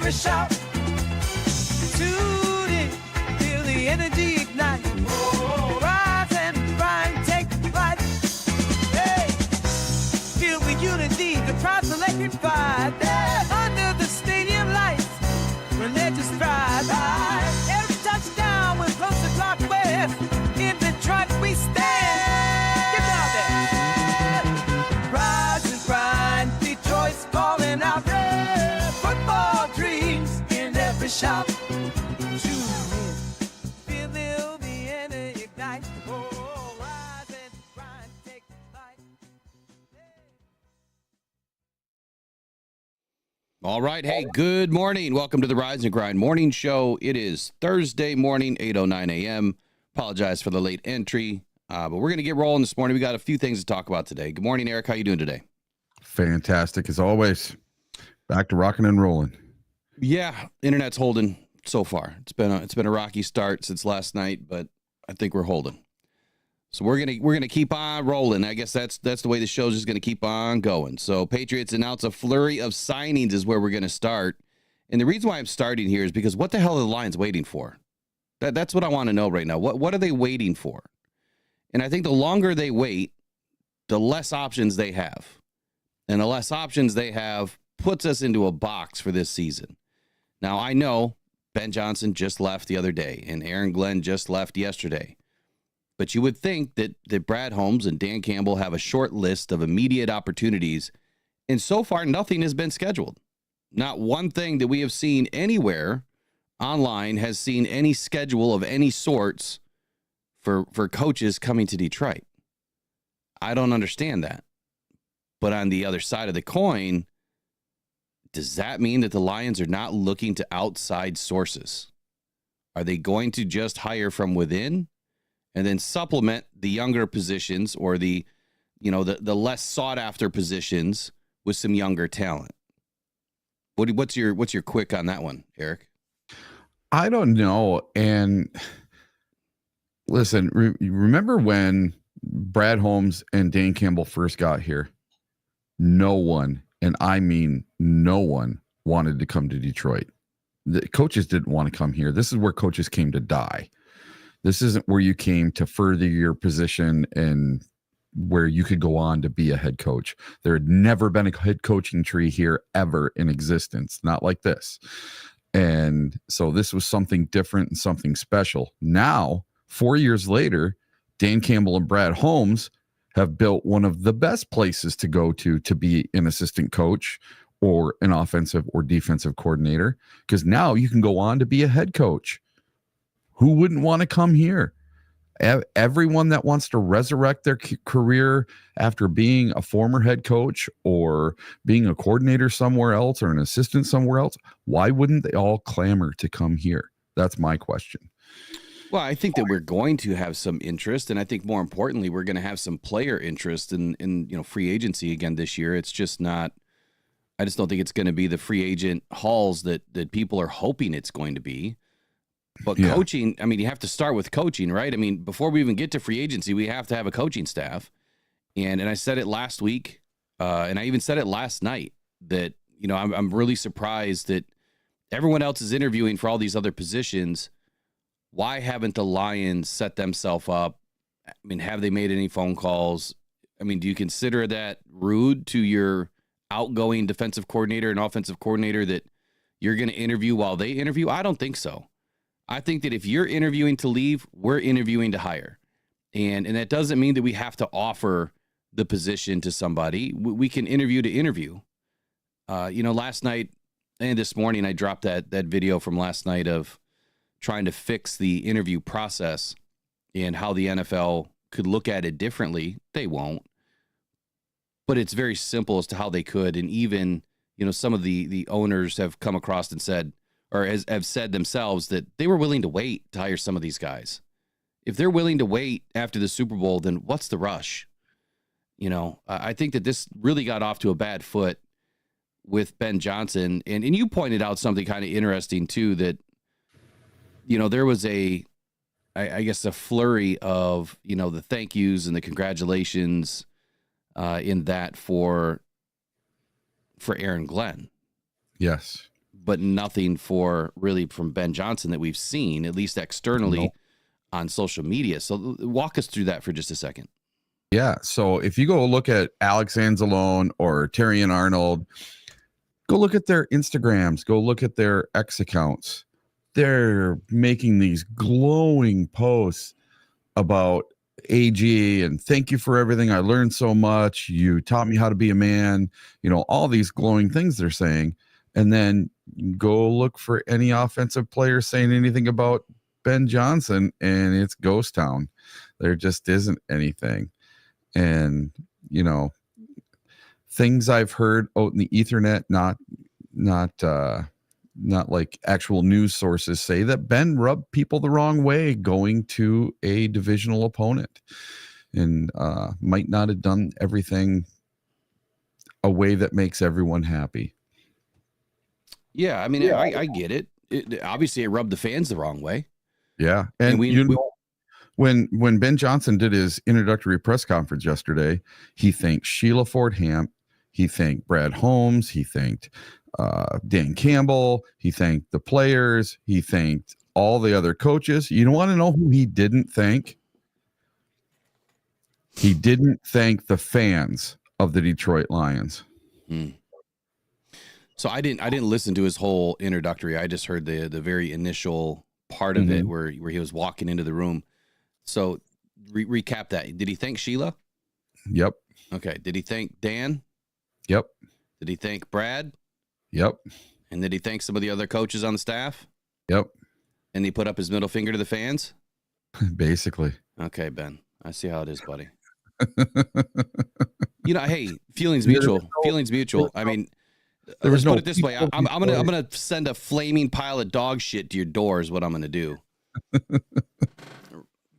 every shout. Tune in, feel the energy ignite. Oh, rise and grind, take flight. Hey, feel the unity, the proud electrified. Yeah, under the stadium lights, religious thrive. Every touchdown, we're close to clock west. In Detroit, we stand. Get down there. Rise and grind, Detroit's calling out. Yeah, football dreams in every shout. All right. Hey, good morning. Welcome to the Rise and Grind Morning Show. It is Thursday morning, 8:09 a.m. Apologize for the late entry, but we're going to get rolling this morning. We got a few things to talk about today. Good morning, Eric. How you doing today? Fantastic, as always. Back to rocking and rolling. Yeah, internet's holding so far. It's been a rocky start since last night, but I think we're holding. So we're gonna keep on rolling. I guess that's the way the show's just gonna keep on going. So Patriots announce a flurry of signings is where we're gonna start. And the reason why I'm starting here is because what the hell are the Lions waiting for? That's what I want to know right now. What are they waiting for? And I think the longer they wait, the less options they have. And the less options they have puts us into a box for this season. Now I know Ben Johnson just left the other day and Aaron Glenn just left yesterday. But you would think that Brad Holmes and Dan Campbell have a short list of immediate opportunities, and so far nothing has been scheduled. Not one thing that we have seen anywhere online has seen any schedule of any sorts for coaches coming to Detroit. I don't understand that. But on the other side of the coin, does that mean that the Lions are not looking to outside sources? Are they going to just hire from within? And then supplement the younger positions or the less sought after positions with some younger talent. What's your quick on that one, Eric? I don't know. And listen, remember when Brad Holmes and Dan Campbell first got here? No one, and I mean no one, wanted to come to Detroit. The coaches didn't want to come here. This is where coaches came to die. This isn't where you came to further your position and where you could go on to be a head coach. There had never been a head coaching tree here ever in existence, not like this. And so this was something different and something special. Now, 4 years later, Dan Campbell and Brad Holmes have built one of the best places to go to be an assistant coach or an offensive or defensive coordinator, because now you can go on to be a head coach. Who wouldn't want to come here? Everyone that wants to resurrect their career after being a former head coach or being a coordinator somewhere else or an assistant somewhere else, why wouldn't they all clamor to come here? That's my question. Well, I think that we're going to have some interest, and I think more importantly, we're going to have some player interest in free agency again this year. It's just not. I just don't think it's going to be the free agent hauls that people are hoping it's going to be. But coaching, I mean, you have to start with coaching, right? I mean, before we even get to free agency, we have to have a coaching staff. And I said it last week, and I even said it last night, that, I'm really surprised that everyone else is interviewing for all these other positions. Why haven't the Lions set themselves up? I mean, have they made any phone calls? I mean, do you consider that rude to your outgoing defensive coordinator and offensive coordinator that you're going to interview while they interview? I don't think so. I think that if you're interviewing to leave, we're interviewing to hire. And that doesn't mean that we have to offer the position to somebody. We can interview to interview. Last night and this morning, I dropped that video from last night of trying to fix the interview process and how the NFL could look at it differently. They won't. But it's very simple as to how they could. And even, some of the owners have come across and said, or have said themselves, that they were willing to wait to hire some of these guys. If they're willing to wait after the Super Bowl, then what's the rush? I think that this really got off to a bad foot with Ben Johnson. And you pointed out something kind of interesting, too, that, there was a flurry of, the thank yous and the congratulations in that for Aaron Glenn. Yes. but nothing from Ben Johnson that we've seen, at least externally on social media. So walk us through that for just a second. Yeah. So if you go look at Alex Anzalone or Terry and Arnold, go look at their Instagrams, go look at their X accounts. They're making these glowing posts about AG and thank you for everything. I learned so much. You taught me how to be a man, all these glowing things they're saying. And then go look for any offensive player saying anything about Ben Johnson and it's ghost town. There just isn't anything. And, things I've heard out in the ethernet, not like actual news sources, say that Ben rubbed people the wrong way going to a divisional opponent and might not have done everything a way that makes everyone happy. Yeah, I mean, I get it. Obviously, it rubbed the fans the wrong way. Yeah, and when Ben Johnson did his introductory press conference yesterday, he thanked Sheila Ford-Hamp, he thanked Brad Holmes, he thanked Dan Campbell, he thanked the players, he thanked all the other coaches. You don't want to know who he didn't thank? He didn't thank the fans of the Detroit Lions. So I didn't listen to his whole introductory. I just heard the very initial part of it where he was walking into the room. So recap that. Did he thank Sheila? Yep. Okay. Did he thank Dan? Yep. Did he thank Brad? Yep. And did he thank some of the other coaches on the staff? Yep. And he put up his middle finger to the fans? Basically. Okay, Ben. I see how it is, buddy. Hey, feelings mutual. Feelings mutual. I mean, let's put it this way. I'm gonna send a flaming pile of dog shit to your door is what I'm gonna do.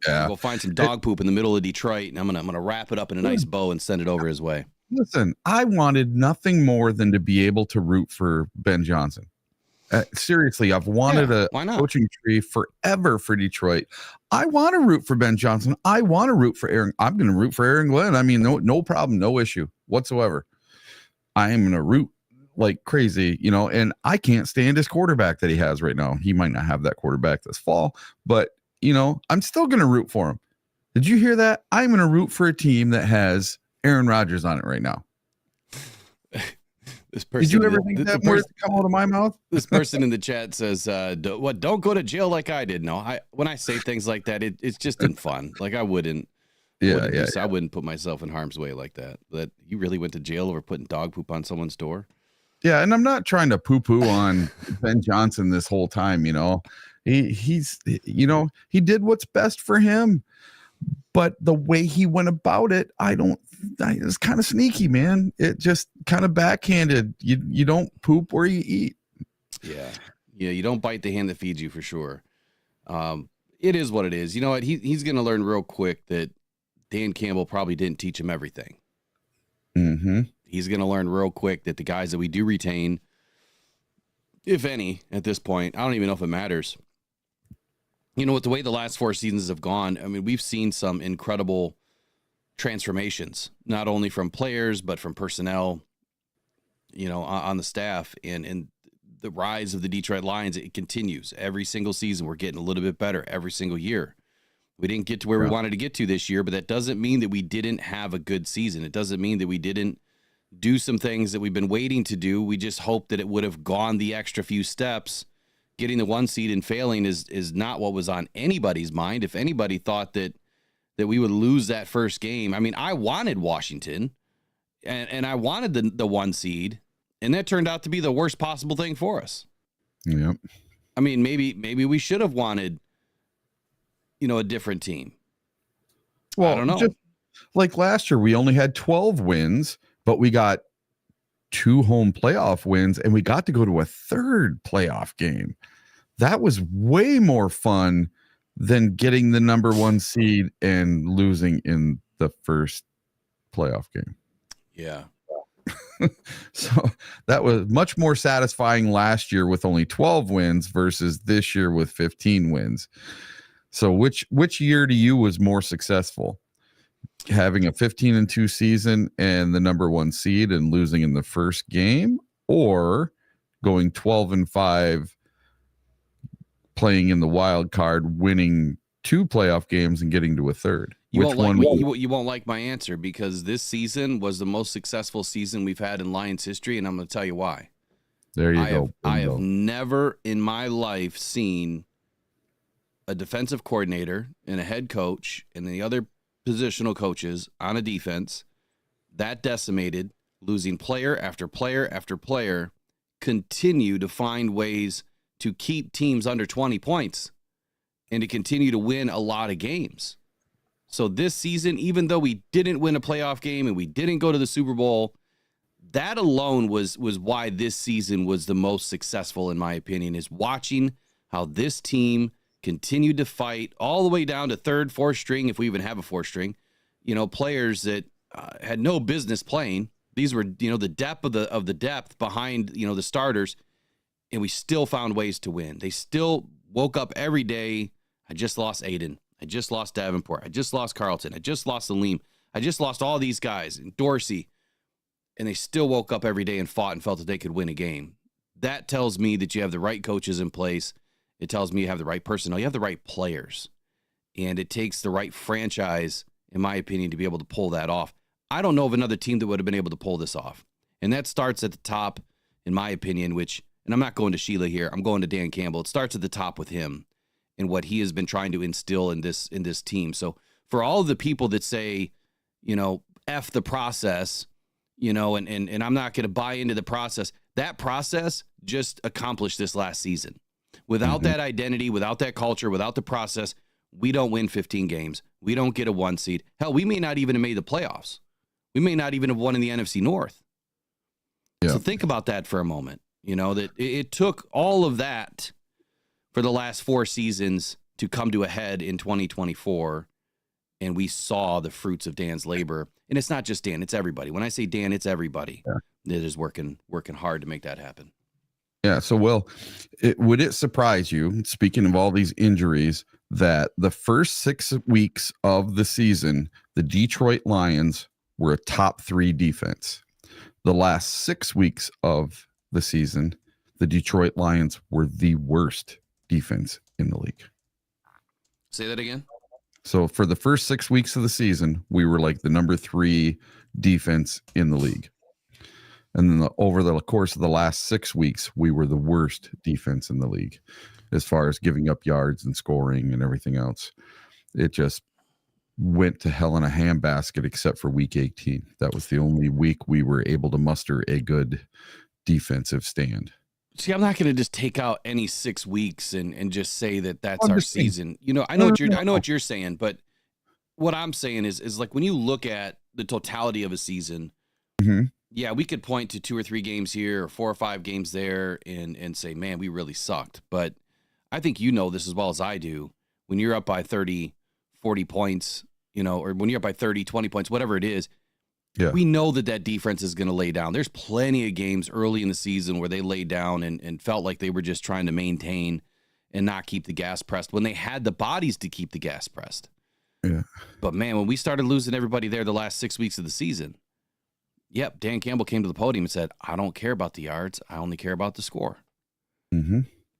Yeah. Go find some dog poop in the middle of Detroit, and I'm gonna wrap it up in a nice bow and send it over his way. Listen, I wanted nothing more than to be able to root for Ben Johnson. Seriously, I've wanted a coaching tree forever for Detroit. I want to root for Ben Johnson. I want to root for Aaron. I'm going to root for Aaron Glenn. I mean, no problem, no issue whatsoever. I am going to root like crazy, and I can't stand his quarterback that he has right now. He might not have that quarterback this fall, but I'm still going to root for him. Did you hear that? I'm going to root for a team that has Aaron Rodgers on it right now. This person, did you ever think that word come out of my mouth? This person in the chat says, don't go to jail like I did. No, when I say things like that, it's just in fun. Like I wouldn't put myself in harm's way like that. But you really went to jail over putting dog poop on someone's door? Yeah, and I'm not trying to poo-poo on Ben Johnson this whole time, He's he did what's best for him. But the way he went about it, it's kind of sneaky, man. It just kind of backhanded. You don't poop where you eat. Yeah. You don't bite the hand that feeds you for sure. It is what it is. You know what? He's going to learn real quick that Dan Campbell probably didn't teach him everything. Mm-hmm. He's going to learn real quick that the guys that we do retain, if any, at this point, I don't even know if it matters. With the way the last 4 seasons have gone, I mean, we've seen some incredible transformations, not only from players, but from personnel, on the staff and the rise of the Detroit Lions. It continues every single season. We're getting a little bit better every single year. We didn't get to where we wanted to get to this year, but that doesn't mean that we didn't have a good season. It doesn't mean that we didn't do some things that we've been waiting to do. We just hope that it would have gone the extra few steps. Getting the 1 seed and failing is not what was on anybody's mind. If anybody thought that we would lose that first game, I mean, I wanted Washington and I wanted the 1 seed, and that turned out to be the worst possible thing for us. Yep. I mean, maybe we should have wanted, a different team. Well, I don't know. Just like last year, we only had 12 wins, but we got 2 home playoff wins, and we got to go to a 3rd playoff game. That was way more fun than getting the number 1 seed and losing in the first playoff game. Yeah. So that was much more satisfying last year with only 12 wins versus this year with 15 wins. So which year to you was more successful? Having a 15-2 season and the number 1 seed and losing in the first game, or going 12-5, playing in the wild card, winning 2 playoff games and getting to a third. You won't like my answer, because this season was the most successful season we've had in Lions history, and I'm going to tell you why. There you go. I have never in my life seen a defensive coordinator and a head coach and the other positional coaches on a defense that decimated, losing player after player after player, continue to find ways to keep teams under 20 points and to continue to win a lot of games. So this season, even though we didn't win a playoff game and we didn't go to the Super Bowl, that alone was why this season was the most successful, in my opinion, is watching how this team continued to fight all the way down to third, fourth string, if we even have a fourth string, players that had no business playing. These were, the depth of the depth behind, the starters, and we still found ways to win. They still woke up every day. I just lost Aiden. I just lost Davenport. I just lost Carlton. I just lost Aleem. I just lost all these guys and Dorsey. And they still woke up every day and fought and felt that they could win a game. That tells me that you have the right coaches in place. It tells me you have the right personnel. You have the right players. And it takes the right franchise, in my opinion, to be able to pull that off. I don't know of another team that would have been able to pull this off. And that starts at the top, in my opinion, and I'm not going to Sheila here. I'm going to Dan Campbell. It starts at the top with him and what he has been trying to instill in this team. So for all of the people that say, F the process, and I'm not going to buy into the process, that process just accomplished this last season. Without that identity, without that culture, without the process, we don't win 15 games. We don't get a 1 seed. Hell, we may not even have made the playoffs. We may not even have won in the NFC North. Yeah. So think about that for a moment. That it took all of that for the last 4 seasons to come to a head in 2024. And we saw the fruits of Dan's labor. And it's not just Dan, it's everybody. When I say Dan, it's everybody that is working hard to make that happen. Yeah. So, Will, would it surprise you, speaking of all these injuries, that the first 6 weeks of the season, the Detroit Lions were a top 3 defense? The last 6 weeks of the season, the Detroit Lions were the worst defense in the league. Say that again. So for the first 6 weeks of the season, we were like the number 3 defense in the league. And then over the course of the last 6 weeks, we were the worst defense in the league as far as giving up yards and scoring and everything else. It just went to hell in a handbasket except for week 18. That was the only week we were able to muster a good defensive stand. See, I'm not going to just take out any 6 weeks and just say that that's our season. I know what you're saying, but what I'm saying is like when you look at the totality of a season, yeah, we could point to 2 or 3 games here or 4 or 5 games there and say, man, we really sucked. But I think this as well as I do. When you're up by 30, 40 points, or when you're up by 30, 20 points, whatever it is, we know that defense is going to lay down. There's plenty of games early in the season where they laid down and felt like they were just trying to maintain and not keep the gas pressed when they had the bodies to keep the gas pressed. Yeah. But, man, when we started losing everybody there the last 6 weeks of the season, Dan Campbell came to the podium and said, I don't care about the yards. I only care about the score.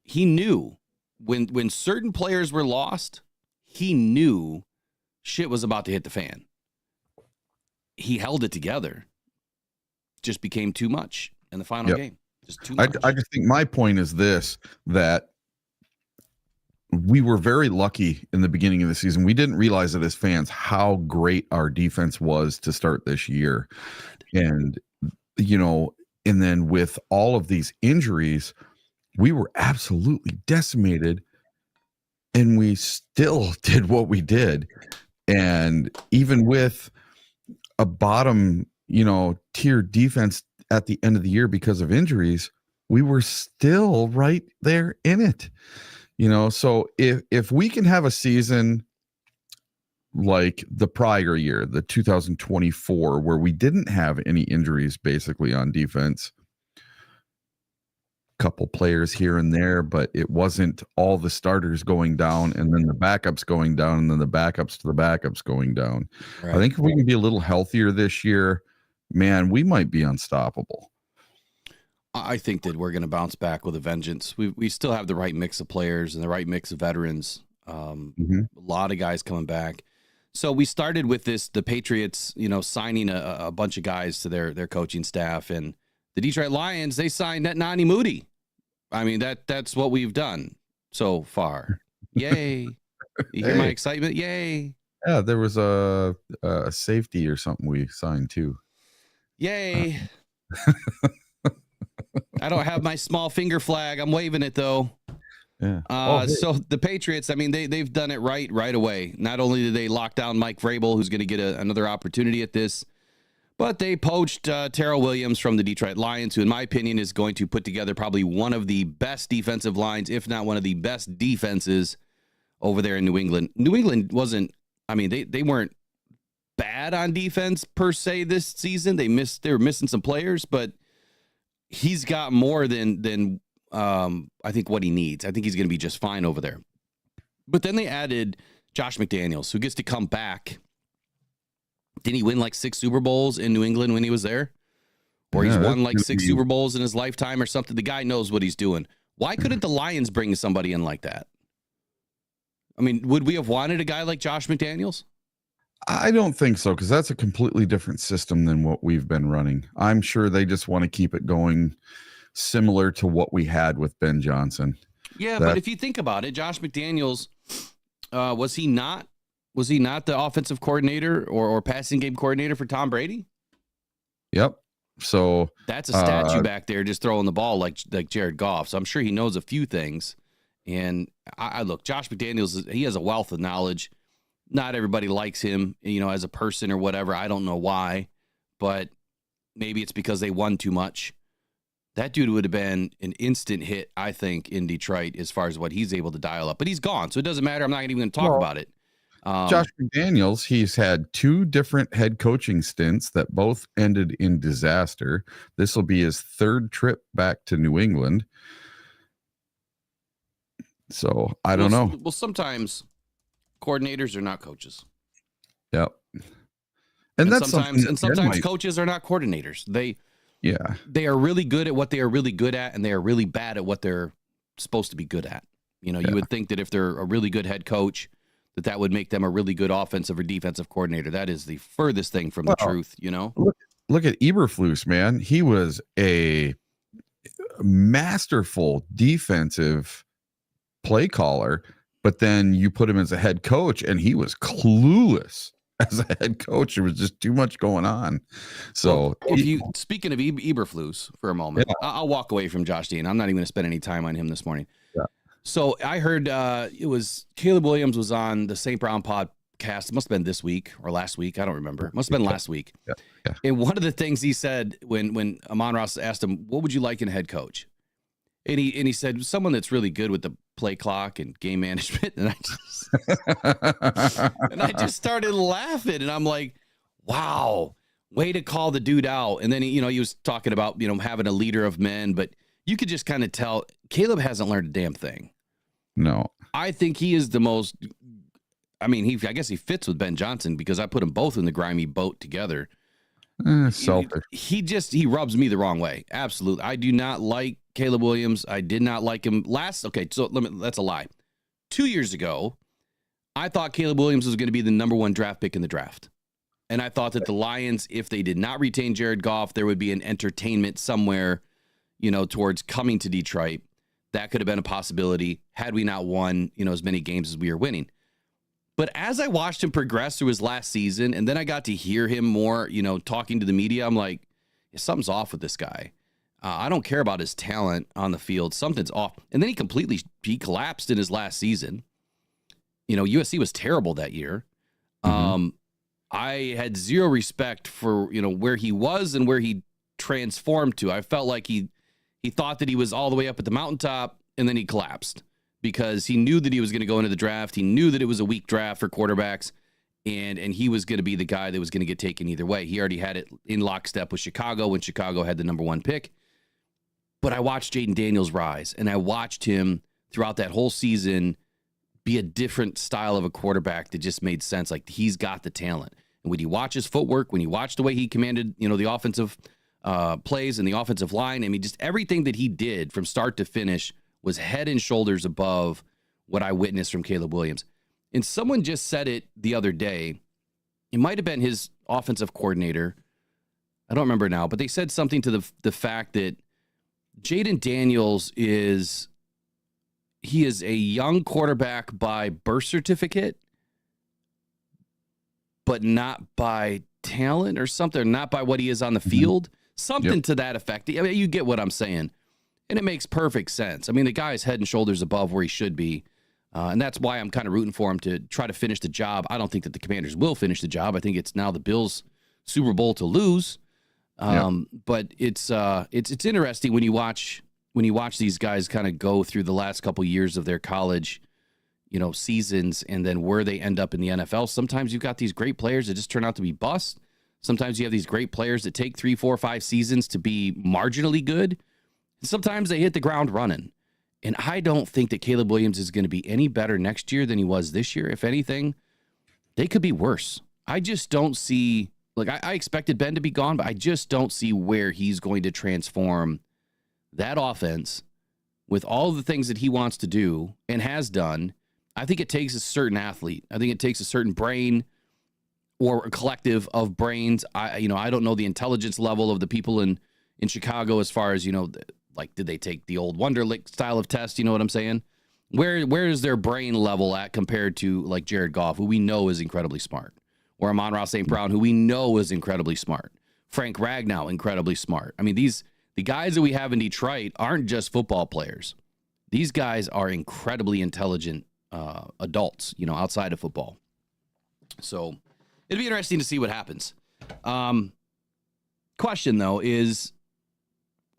He knew when certain players were lost, he knew shit was about to hit the fan. He held it together. Just became too much in the final game. Just too much. I just think my point is this, that we were very lucky in the beginning of the season. We didn't realize it as fans how great our defense was to start this year. And, and then with all of these injuries, we were absolutely decimated, and we still did what we did. And even with a bottom, tier defense at the end of the year because of injuries, we were still right there in it. So if we can have a season like the prior year, the 2024, where we didn't have any injuries basically on defense, couple players here and there, but it wasn't all the starters going down and then the backups going down and then the backups to the backups going down. Right. I think if we can be a little healthier this year, man, we might be unstoppable. I think that we're going to bounce back with a vengeance. We still have the right mix of players and the right mix of veterans. A lot of guys coming back. So we started with the Patriots, signing a bunch of guys to their coaching staff, and the Detroit Lions, they signed Netnani Moody. I mean, that's what we've done so far. Yay. You hear my excitement? Yay. Yeah, there was a safety or something we signed too. Yay. I don't have my small finger flag. I'm waving it though. Yeah. So the Patriots, I mean, they've done it right away. Not only did they lock down Mike Vrabel, who's going to get another opportunity at this, but they poached Terrell Williams from the Detroit Lions, who in my opinion is going to put together probably one of the best defensive lines, if not one of the best defenses over there in New England. New England wasn't, I mean, they weren't bad on defense per se this season. They were missing some players, but he's got more than I think what he needs. I think he's going to be just fine over there. But then they added Josh McDaniels, who gets to come back. Didn't he win like 6 Super Bowls in New England when he was there? Or he's won like 6 Super Bowls in his lifetime or something. The guy knows what he's doing. Why couldn't the Lions bring somebody in like that? I mean, would we have wanted a guy like Josh McDaniels? I don't think so, because that's a completely different system than what we've been running. I'm sure they just want to keep it going similar to what we had with Ben Johnson. Yeah, but if you think about it, Josh McDaniels, was he not the offensive coordinator or passing game coordinator for Tom Brady? Yep. So that's a statue back there just throwing the ball like Jared Goff. So I'm sure he knows a few things. And I look, Josh McDaniels, he has a wealth of knowledge. Not everybody likes him, as a person or whatever. I don't know why, but maybe it's because they won too much. That dude would have been an instant hit, I think, in Detroit as far as what he's able to dial up. But he's gone, so it doesn't matter. I'm not even going to talk about it. Josh McDaniels, he's had 2 different head coaching stints that both ended in disaster. This will be his 3rd trip back to New England. So I don't know. Well, sometimes coordinators are not coaches. Yep. And that's sometimes coaches are not coordinators. They are really good at what they are really good at, and they are really bad at what they're supposed to be good at. You would think that if they're a really good head coach, that would make them a really good offensive or defensive coordinator. That is the furthest thing from the truth, Look at Eberflus, man. He was a masterful defensive play caller, but then you put him as a head coach and he was clueless as a head coach. There was just too much going on. So speaking of Eberflus for a moment, I'll walk away from Josh Dean. I'm not even going to spend any time on him this morning. Yeah. So I heard it was Caleb Williams was on the St. Brown podcast. It must have been this week or last week. I don't remember. It must have been last week. Yeah. And one of the things he said when Amon-Ra asked him, what would you like in a head coach? And he said, someone that's really good with the play clock and game management. And I just started laughing, and I'm like, wow, way to call the dude out. And then he was talking about, having a leader of men, but you could just kind of tell Caleb hasn't learned a damn thing. No, I think he is the most, I guess he fits with Ben Johnson because I put them both in the grimy boat together. Selfish. He rubs me the wrong way. Absolutely. I do not like Caleb Williams. I did not like him that's a lie. 2 years ago, I thought Caleb Williams was going to be the number 1 draft pick in the draft. And I thought that the Lions, if they did not retain Jared Goff, there would be an entertainment somewhere, towards coming to Detroit. That could have been a possibility had we not won, as many games as we are winning. But as I watched him progress through his last season, and then I got to hear him more, talking to the media, I'm like, something's off with this guy. I don't care about his talent on the field. Something's off. And then he collapsed in his last season. USC was terrible that year. I had zero respect for, where he was and where he transformed to. I felt like he thought that he was all the way up at the mountaintop, and then he collapsed because he knew that he was going to go into the draft. He knew that it was a weak draft for quarterbacks, and he was going to be the guy that was going to get taken either way. He already had it in lockstep with Chicago when Chicago had the number 1 pick. But I watched Jaden Daniels rise, and I watched him throughout that whole season be a different style of a quarterback that just made sense. Like, he's got the talent. And when you watch his footwork, when you watch the way he commanded, the offensive plays in the offensive line. I mean, just everything that he did from start to finish was head and shoulders above what I witnessed from Caleb Williams. And someone just said it the other day. It might have been his offensive coordinator. I don't remember now, but they said something to the fact that Jaden Daniels is a young quarterback by birth certificate, but not by talent or something, not by what he is on the field, something to that effect. I mean, you get what I'm saying. And it makes perfect sense. I mean, the guy's head and shoulders above where he should be. And that's why I'm kind of rooting for him to try to finish the job. I don't think that the Commanders will finish the job. I think it's now the Bills' Super Bowl to lose. But it's interesting when you watch these guys kind of go through the last couple years of their college, seasons, and then where they end up in the NFL. Sometimes you've got these great players that just turn out to be busts. Sometimes you have these great players that take 3, 4, 5 seasons to be marginally good. And sometimes they hit the ground running. And I don't think that Caleb Williams is going to be any better next year than he was this year. If anything, they could be worse. I just don't see, I expected Ben to be gone, but I just don't see where he's going to transform that offense with all the things that he wants to do and has done. I think it takes a certain athlete. I think it takes a certain brain or a collective of brains. I don't know the intelligence level of the people in Chicago as far as, did they take the old Wonderlic style of test? You know what I'm saying? Where is their brain level at compared to like Jared Goff, who we know is incredibly smart, or Amon-Ra St. Brown, who we know is incredibly smart, Frank Ragnow, incredibly smart. I mean, the guys that we have in Detroit aren't just football players. These guys are incredibly intelligent adults, outside of football. So it'd be interesting to see what happens. Question, though, is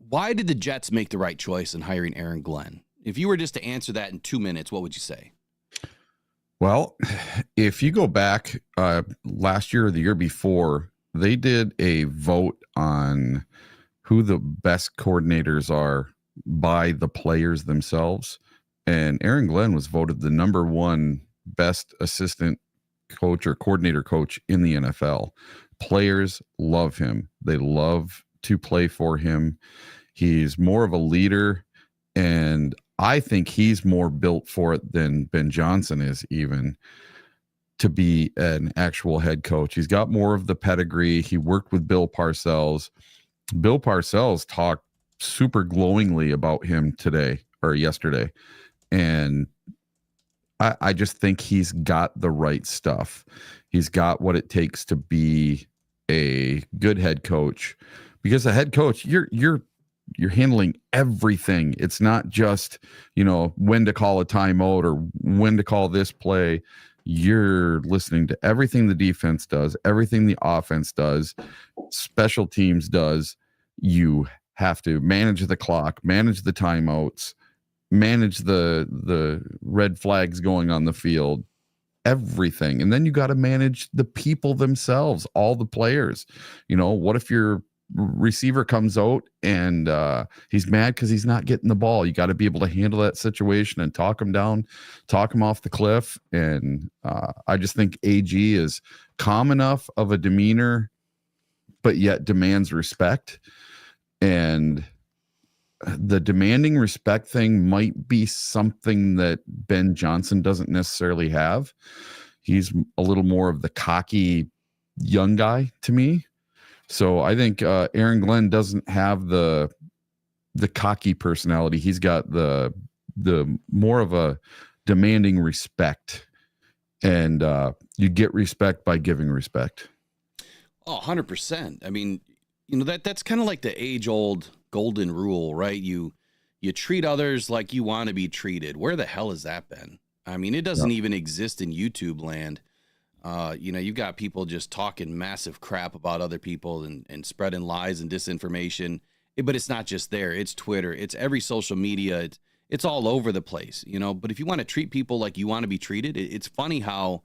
why did the Jets make the right choice in hiring Aaron Glenn? If you were just to answer that in 2 minutes, what would you say? Well, if you go back last year or the year before, they did a vote on who the best coordinators are by the players themselves. And Aaron Glenn was voted the number 1 best assistant coach or coordinator coach in the NFL. Players love him. They love to play for him. He's more of a leader, and I think he's more built for it than Ben Johnson is, even to be an actual head coach. He's got more of the pedigree. He worked with Bill Parcells. Bill Parcells talked super glowingly about him today or yesterday. And I just think he's got the right stuff. He's got what it takes to be a good head coach, because a head coach, you're handling everything. It's not just, when to call a timeout or when to call this play. You're listening to everything the defense does, everything the offense does, special teams does. You have to manage the clock, manage the timeouts, manage the red flags going on the field, everything. And then you got to manage the people themselves, all the players. What if your receiver comes out and he's mad because he's not getting the ball? You got to be able to handle that situation and talk him down, talk him off the cliff. And I just think AG is calm enough of a demeanor, but yet demands respect. And the demanding respect thing might be something that Ben Johnson doesn't necessarily have. He's a little more of the cocky young guy to me. So I think Aaron Glenn doesn't have the cocky personality. He's got the more of a demanding respect, and you get respect by giving respect. Oh, 100%. I mean, that's kind of like the age-old golden rule, right? You treat others like you want to be treated. Where the hell has that been? I mean, it doesn't even exist in YouTube land. You've got people just talking massive crap about other people and spreading lies and disinformation. But it's not just there. It's Twitter. It's every social media. It's all over the place, But if you want to treat people like you want to be treated, it's funny how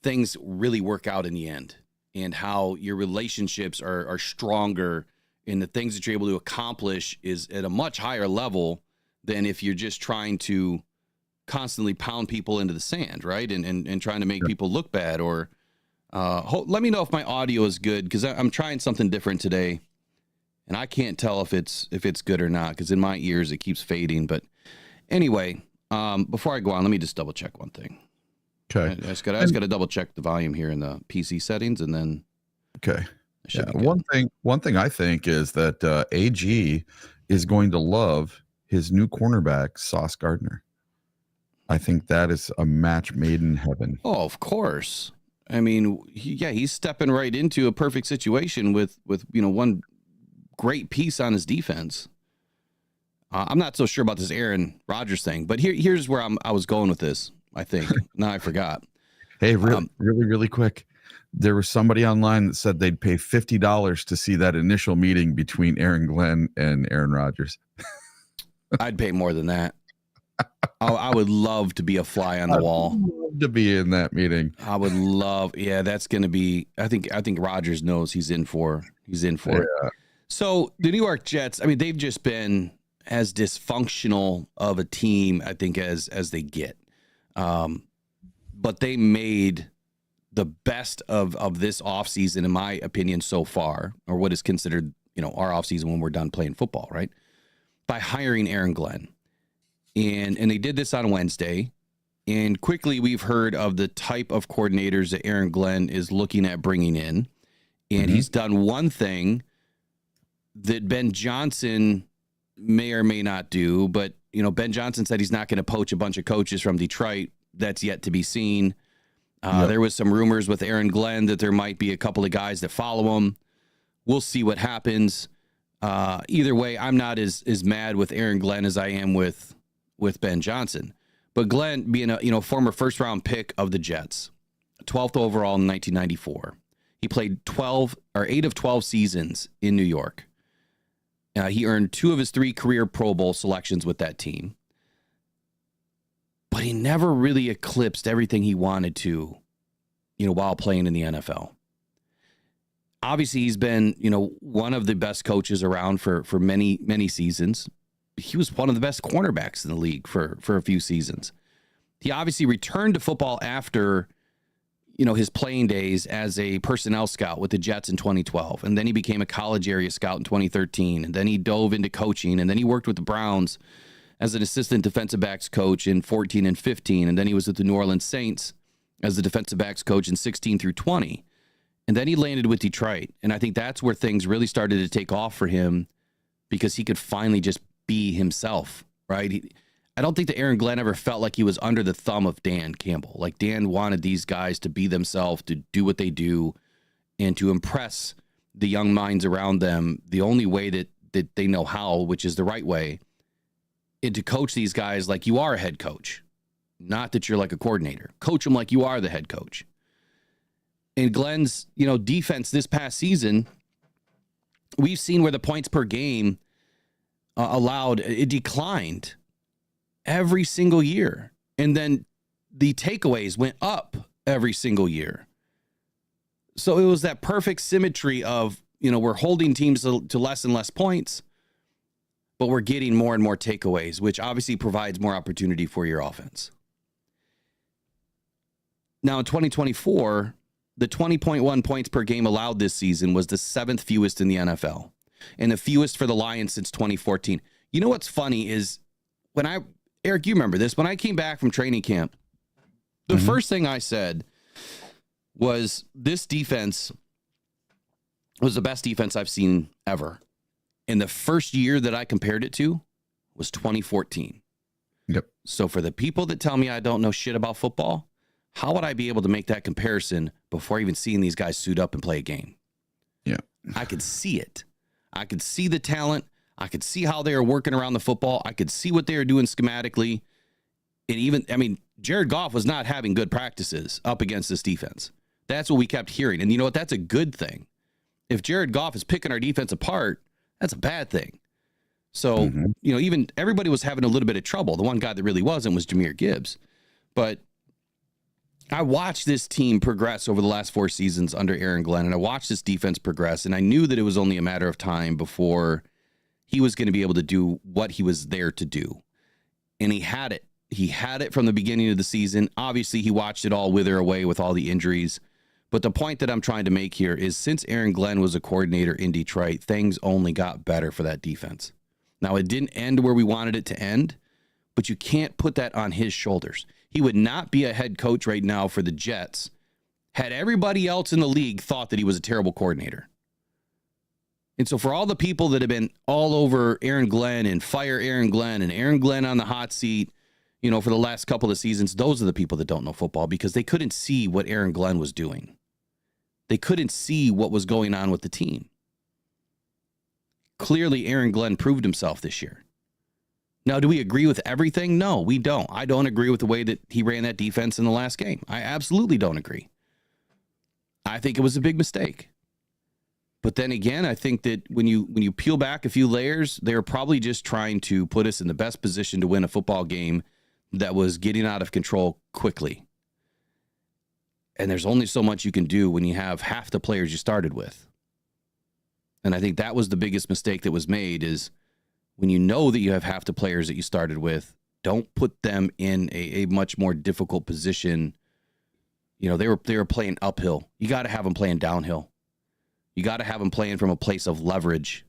things really work out in the end, and how your relationships are stronger, and the things that you're able to accomplish is at a much higher level than if you're just trying to constantly pound people into the sand, right? And trying to make people look bad. Or let me know if my audio is good, because I'm trying something different today. And I can't tell if it's good or not, because in my ears it keeps fading. But anyway, before I go on, let me just double check one thing. Okay. I just got to double check the volume here in the PC settings, and then okay. Yeah. One thing I think is that AG is going to love his new cornerback, Sauce Gardner. I think that is a match made in heaven. Oh, of course. I mean, he's stepping right into a perfect situation with one great piece on his defense. I'm not so sure about this Aaron Rodgers thing, but here's where I was going with this. I think now I forgot. Hey, really quick. There was somebody online that said they'd pay $50 to see that initial meeting between Aaron Glenn and Aaron Rodgers. I'd pay more than that. I would love to be a fly on the wall. I'd love to be in that meeting. I would love. Yeah, that's going to be. I think Rodgers knows he's in for it. So the New York Jets. I mean, they've just been as dysfunctional of a team, I think, as they get. But they made the best of this offseason, in my opinion, so far, or what is considered, our offseason when we're done playing football, right? By hiring Aaron Glenn. And they did this on Wednesday. And quickly we've heard of the type of coordinators that Aaron Glenn is looking at bringing in. And he's done one thing that Ben Johnson may or may not do. But, Ben Johnson said he's not going to poach a bunch of coaches from Detroit. That's yet to be seen. There was some rumors with Aaron Glenn that there might be a couple of guys that follow him. We'll see what happens. Either way, I'm not as mad with Aaron Glenn as I am with Ben Johnson. But Glenn, being a former first-round pick of the Jets, 12th overall in 1994, he played 8 of 12 seasons in New York. He earned 2 of his 3 career Pro Bowl selections with that team. But he never really eclipsed everything he wanted to, while playing in the NFL. Obviously, he's been, one of the best coaches around for many, many seasons. He was one of the best cornerbacks in the league for a few seasons. He obviously returned to football after, his playing days as a personnel scout with the Jets in 2012. And then he became a college area scout in 2013. And then he dove into coaching. And then he worked with the Browns as an assistant defensive backs coach in 14 and 15. And then he was with the New Orleans Saints as the defensive backs coach in 16 through 20. And then he landed with Detroit. And I think that's where things really started to take off for him, because he could finally just be himself, right? I don't think that Aaron Glenn ever felt like he was under the thumb of Dan Campbell. Like, Dan wanted these guys to be themselves, to do what they do, and to impress the young minds around them the only way that they know how, which is the right way. And to coach these guys like you are a head coach, not that you're like a coordinator. Coach them like you are the head coach. And Glenn's, defense this past season, we've seen where the points per game allowed, it declined every single year. And then the takeaways went up every single year. So it was that perfect symmetry of, we're holding teams to less and less points, but we're getting more and more takeaways, which obviously provides more opportunity for your offense. Now, in 2024, the 20.1 points per game allowed this season was the 7th fewest in the NFL, and the fewest for the Lions since 2014. You know what's funny is Eric, you remember this, when I came back from training camp, the first thing I said was this defense was the best defense I've seen ever. And the first year that I compared it to was 2014. Yep. So for the people that tell me I don't know shit about football, how would I be able to make that comparison before even seeing these guys suit up and play a game? Yeah. I could see it. I could see the talent. I could see how they were working around the football. I could see what they were doing schematically. And Jared Goff was not having good practices up against this defense. That's what we kept hearing. And you know what? That's a good thing. If Jared Goff is picking our defense apart, that's a bad thing. So, even everybody was having a little bit of trouble. The one guy that really wasn't was Jahmyr Gibbs. But I watched this team progress over the last 4 seasons under Aaron Glenn, and I watched this defense progress, and I knew that it was only a matter of time before he was going to be able to do what he was there to do. And he had it. He had it from the beginning of the season. Obviously, he watched it all wither away with all the injuries. But the point that I'm trying to make here is since Aaron Glenn was a coordinator in Detroit, things only got better for that defense. Now, it didn't end where we wanted it to end, but you can't put that on his shoulders. He would not be a head coach right now for the Jets had everybody else in the league thought that he was a terrible coordinator. And so for all the people that have been all over Aaron Glenn and fire Aaron Glenn and Aaron Glenn on the hot seat, for the last couple of seasons, those are the people that don't know football because they couldn't see what Aaron Glenn was doing. They couldn't see what was going on with the team. Clearly, Aaron Glenn proved himself this year. Now, do we agree with everything? No, we don't. I don't agree with the way that he ran that defense in the last game. I absolutely don't agree. I think it was a big mistake. But then again, I think that when you peel back a few layers, they were probably just trying to put us in the best position to win a football game that was getting out of control quickly. And there's only so much you can do when you have half the players you started with. And I think that was the biggest mistake that was made is when you know that you have half the players that you started with, don't put them in a much more difficult position. They were playing uphill. You got to have them playing downhill. You got to have them playing from a place of leverage,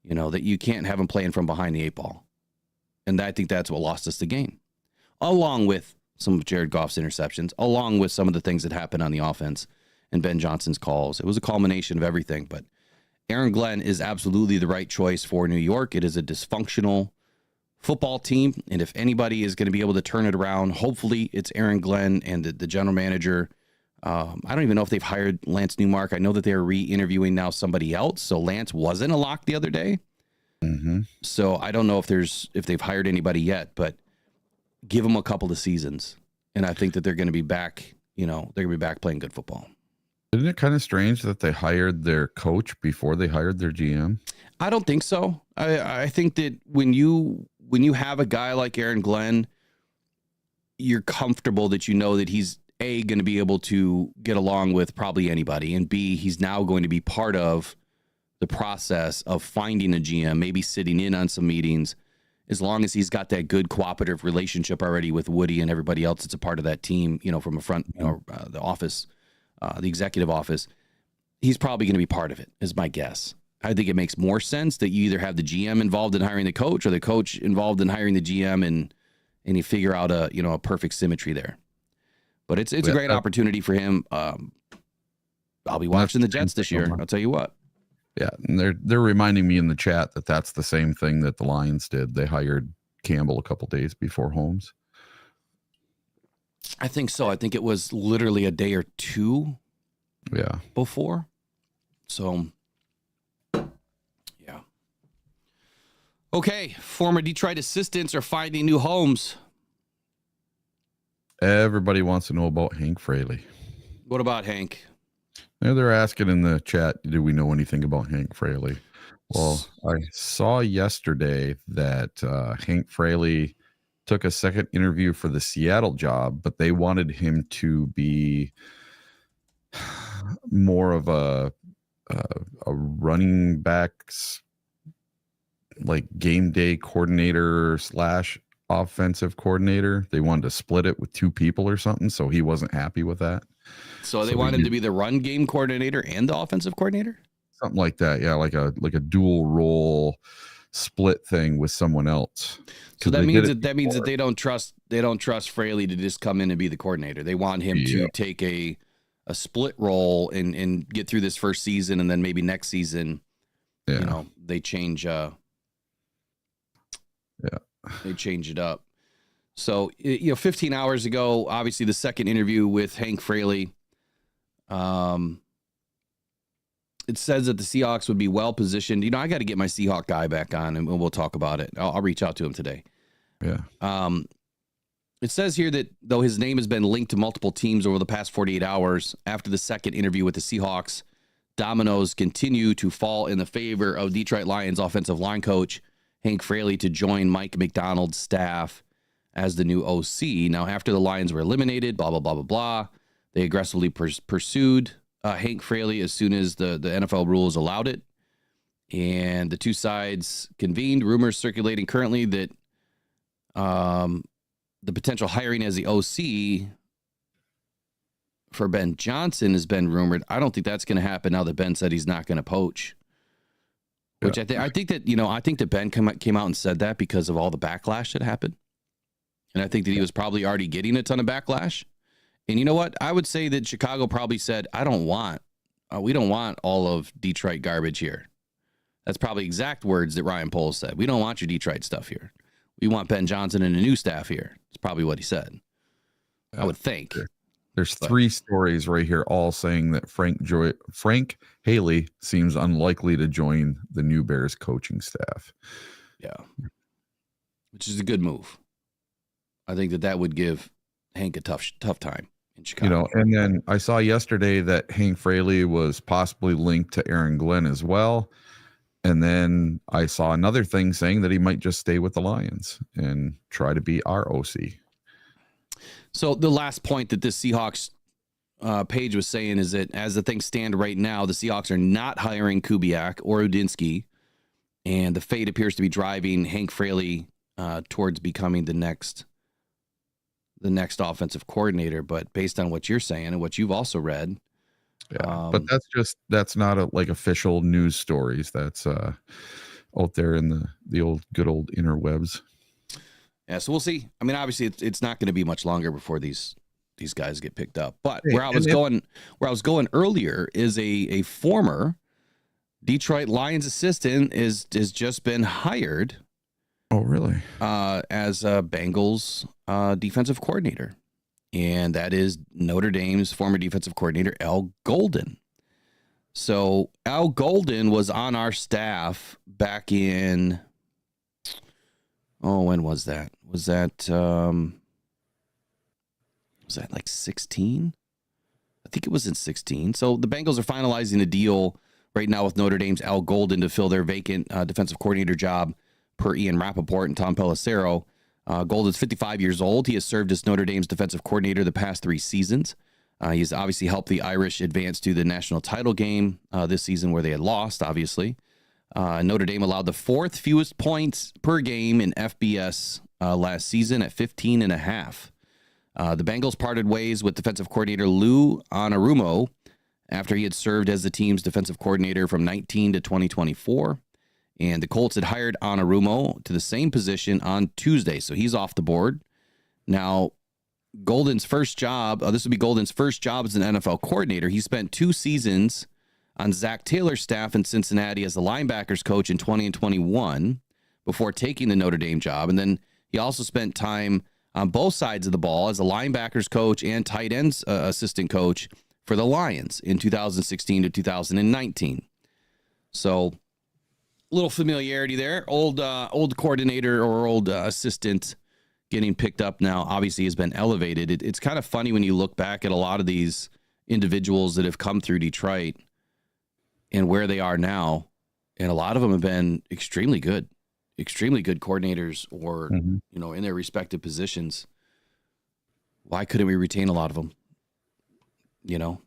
that you can't have them playing from behind the 8 ball. And I think that's what lost us the game, along with some of Jared Goff's interceptions, along with some of the things that happened on the offense and Ben Johnson's calls. It was a culmination of everything, but Aaron Glenn is absolutely the right choice for New York. It is a dysfunctional football team, and if anybody is going to be able to turn it around, hopefully it's Aaron Glenn and the general manager. I don't even know if they've hired Lance Newmark. I know that they're re-interviewing now somebody else, so Lance wasn't a lock the other day. Mm-hmm. So I don't know if they've hired anybody yet, but give them a couple of seasons, and I think that they're going to be back. They're going to be back playing good football. Isn't it kind of strange that they hired their coach before they hired their GM? I don't think so. I think that when you have a guy like Aaron Glenn, you're comfortable that that he's A, going to be able to get along with probably anybody, and B, he's now going to be part of the process of finding a GM, maybe sitting in on some meetings, as long as he's got that good cooperative relationship already with Woody and everybody else that's a part of that team, from a front, the office, the executive office. He's probably going to be part of it, is my guess. I think it makes more sense that you either have the GM involved in hiring the coach or the coach involved in hiring the GM, and you figure out a perfect symmetry there. But it's a great opportunity for him. I'll be watching the Jets this year. I'll tell you what. Yeah, and they're reminding me in the chat that that's the same thing that the Lions did. They hired Campbell a couple days before Holmes. I think so. I think it was literally a day or two before. So, yeah. Okay, former Detroit assistants are finding new homes. Everybody wants to know about Hank Fraley. What about Hank? They're asking in the chat, do we know anything about Hank Fraley? Well, I saw yesterday that Hank Fraley took a second interview for the Seattle job, but they wanted him to be more of a running backs, like game day coordinator / offensive coordinator. They wanted to split it with 2 people or something, so he wasn't happy with that. So they want him to be the run game coordinator and the offensive coordinator? Something like that. Yeah, like a dual role split thing with someone else. So that means that they don't trust Fraley to just come in and be the coordinator. They want him to take a split role and get through this first season, and then maybe next season, they change they change it up. So, 15 hours ago, obviously the second interview with Hank Fraley, it says that the Seahawks would be well positioned. I got to get my Seahawk guy back on, and we'll talk about it. I'll reach out to him today. Yeah. It says here that though his name has been linked to multiple teams over the past 48 hours, after the second interview with the Seahawks, dominoes continue to fall in the favor of Detroit Lions offensive line coach Hank Fraley to join Mike McDonald's staff as the new OC. Now, after the Lions were eliminated, blah, blah, blah, blah, blah, they aggressively pursued Hank Fraley as soon as the NFL rules allowed it. And the two sides convened. Rumors circulating currently that the potential hiring as the OC for Ben Johnson has been rumored. I don't think that's going to happen now that Ben said he's not going to poach. Which I think that Ben came out and said that because of all the backlash that happened. And I think that he was probably already getting a ton of backlash. And you know what? I would say that Chicago probably said, we don't want all of Detroit garbage here. That's probably exact words that Ryan Poles said. We don't want your Detroit stuff here. We want Ben Johnson and a new staff here. It's probably what he said. I would think. There's 3 stories right here, all saying that Frank Haley seems unlikely to join the new Bears coaching staff. Yeah, which is a good move. I think that would give Hank a tough time in Chicago. And then I saw yesterday that Hank Fraley was possibly linked to Aaron Glenn as well. And then I saw another thing saying that he might just stay with the Lions and try to be our OC. So the last point that this Seahawks page was saying is that as the things stand right now, the Seahawks are not hiring Kubiak or Udinsky, and the fate appears to be driving Hank Fraley towards becoming the next offensive coordinator. But based on what you're saying and what you've also read, but that's not official news stories. That's out there in the good old interwebs. Yeah, so we'll see. I mean, obviously, it's not going to be much longer before these guys get picked up. But where I was going earlier is a former Detroit Lions assistant has just been hired. Oh, really? As a Bengals defensive coordinator, and that is Notre Dame's former defensive coordinator Al Golden. So Al Golden was on our staff back in. Oh, when was that? Was that like 16? I think it was in 16. So the Bengals are finalizing a deal right now with Notre Dame's Al Golden to fill their vacant defensive coordinator job per Ian Rappaport and Tom Pelissero. Golden's 55 years old. He has served as Notre Dame's defensive coordinator the past 3 seasons. He's obviously helped the Irish advance to the national title game this season where they had lost, obviously. Notre Dame allowed the 4th fewest points per game in FBS last season at 15.5. The Bengals parted ways with defensive coordinator Lou Anarumo after he had served as the team's defensive coordinator from 19 to 2024. And the Colts had hired Anarumo to the same position on Tuesday, so he's off the board. Now, Golden's first job, this would be Golden's first job as an NFL coordinator. He spent 2 seasons on Zach Taylor's staff in Cincinnati as the linebackers coach in 20 and 21 before taking the Notre Dame job. And then he also spent time on both sides of the ball as a linebackers coach and tight ends assistant coach for the Lions in 2016 to 2019. So a little familiarity there. Old coordinator or old assistant getting picked up now obviously has been elevated. It's kind of funny when you look back at a lot of these individuals that have come through Detroit and where they are now. And a lot of them have been extremely good coordinators or, in their respective positions. Why couldn't we retain a lot of them? I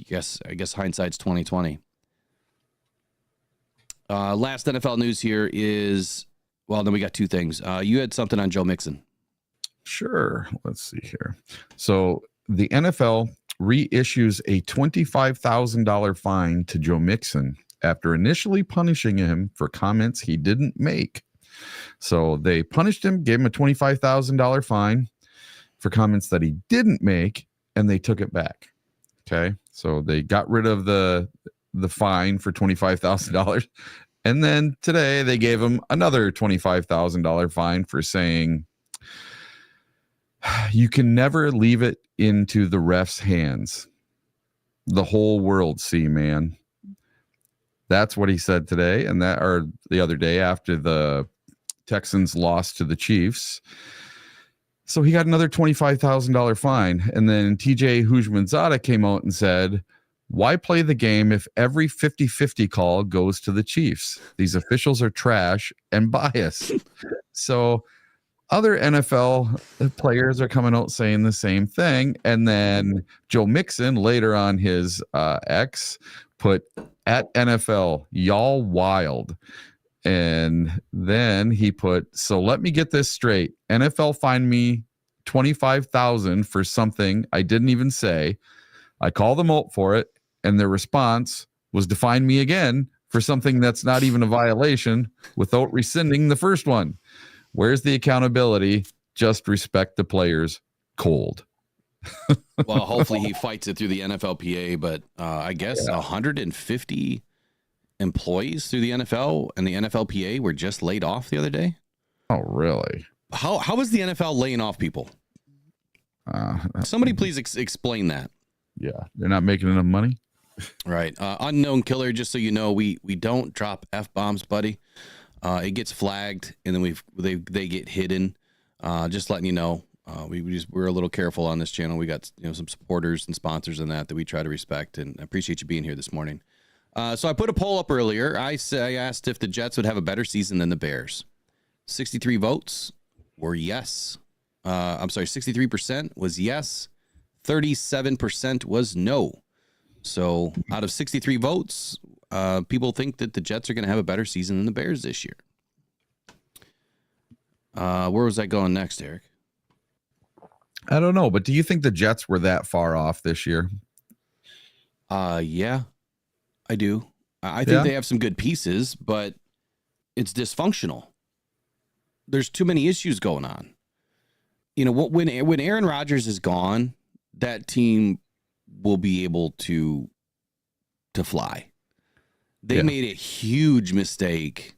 guess hindsight's 2020. Last NFL news here is, then we got 2 things. You had something on Joe Mixon. Sure. Let's see here. So the NFL reissues a $25,000 fine to Joe Mixon after initially punishing him for comments he didn't make. So they punished him, gave him a $25,000 fine for comments that he didn't make, and they took it back. Okay. So they got rid of the fine for $25,000. And then today they gave him another $25,000 fine for saying, you can never leave it into the ref's hands. The whole world see, man. That's what he said today, and the other day after the Texans lost to the Chiefs. So he got another $25,000 fine. And then TJ Houshmandzadeh came out and said, why play the game if every 50-50 call goes to the Chiefs? These officials are trash and biased. So other NFL players are coming out saying the same thing. And then Joe Mixon later on his X put at NFL, y'all wild. And then he put, so let me get this straight. NFL fined me $25,000 for something I didn't even say. I call them out for it, and their response was to fine me again for something that's not even a violation without rescinding the first one. Where's the accountability? Just respect the players. Cold. Well, hopefully he fights it through the NFLPA, but I guess 150 employees through the NFL and the NFLPA were just laid off the other day. Oh, really? How is the NFL laying off people? Somebody please explain that. Yeah, they're not making enough money. Right. Unknown killer, just so you know, we don't drop F-bombs, buddy. It gets flagged, and then they get hidden. Just letting you know. We're a little careful on this channel. We got some supporters and sponsors in that we try to respect, and I appreciate you being here this morning. So I put a poll up earlier. I asked if the Jets would have a better season than the Bears. 63 votes were yes. 63% was yes. 37% was no. So out of 63 votes, people think that the Jets are going to have a better season than the Bears this year. Where was I going next, Eric? I don't know, but do you think the Jets were that far off this year? Yeah, I do. I think they have some good pieces, but it's dysfunctional. There's too many issues going on. When Aaron Rodgers is gone, that team will be able to fly. They made a huge mistake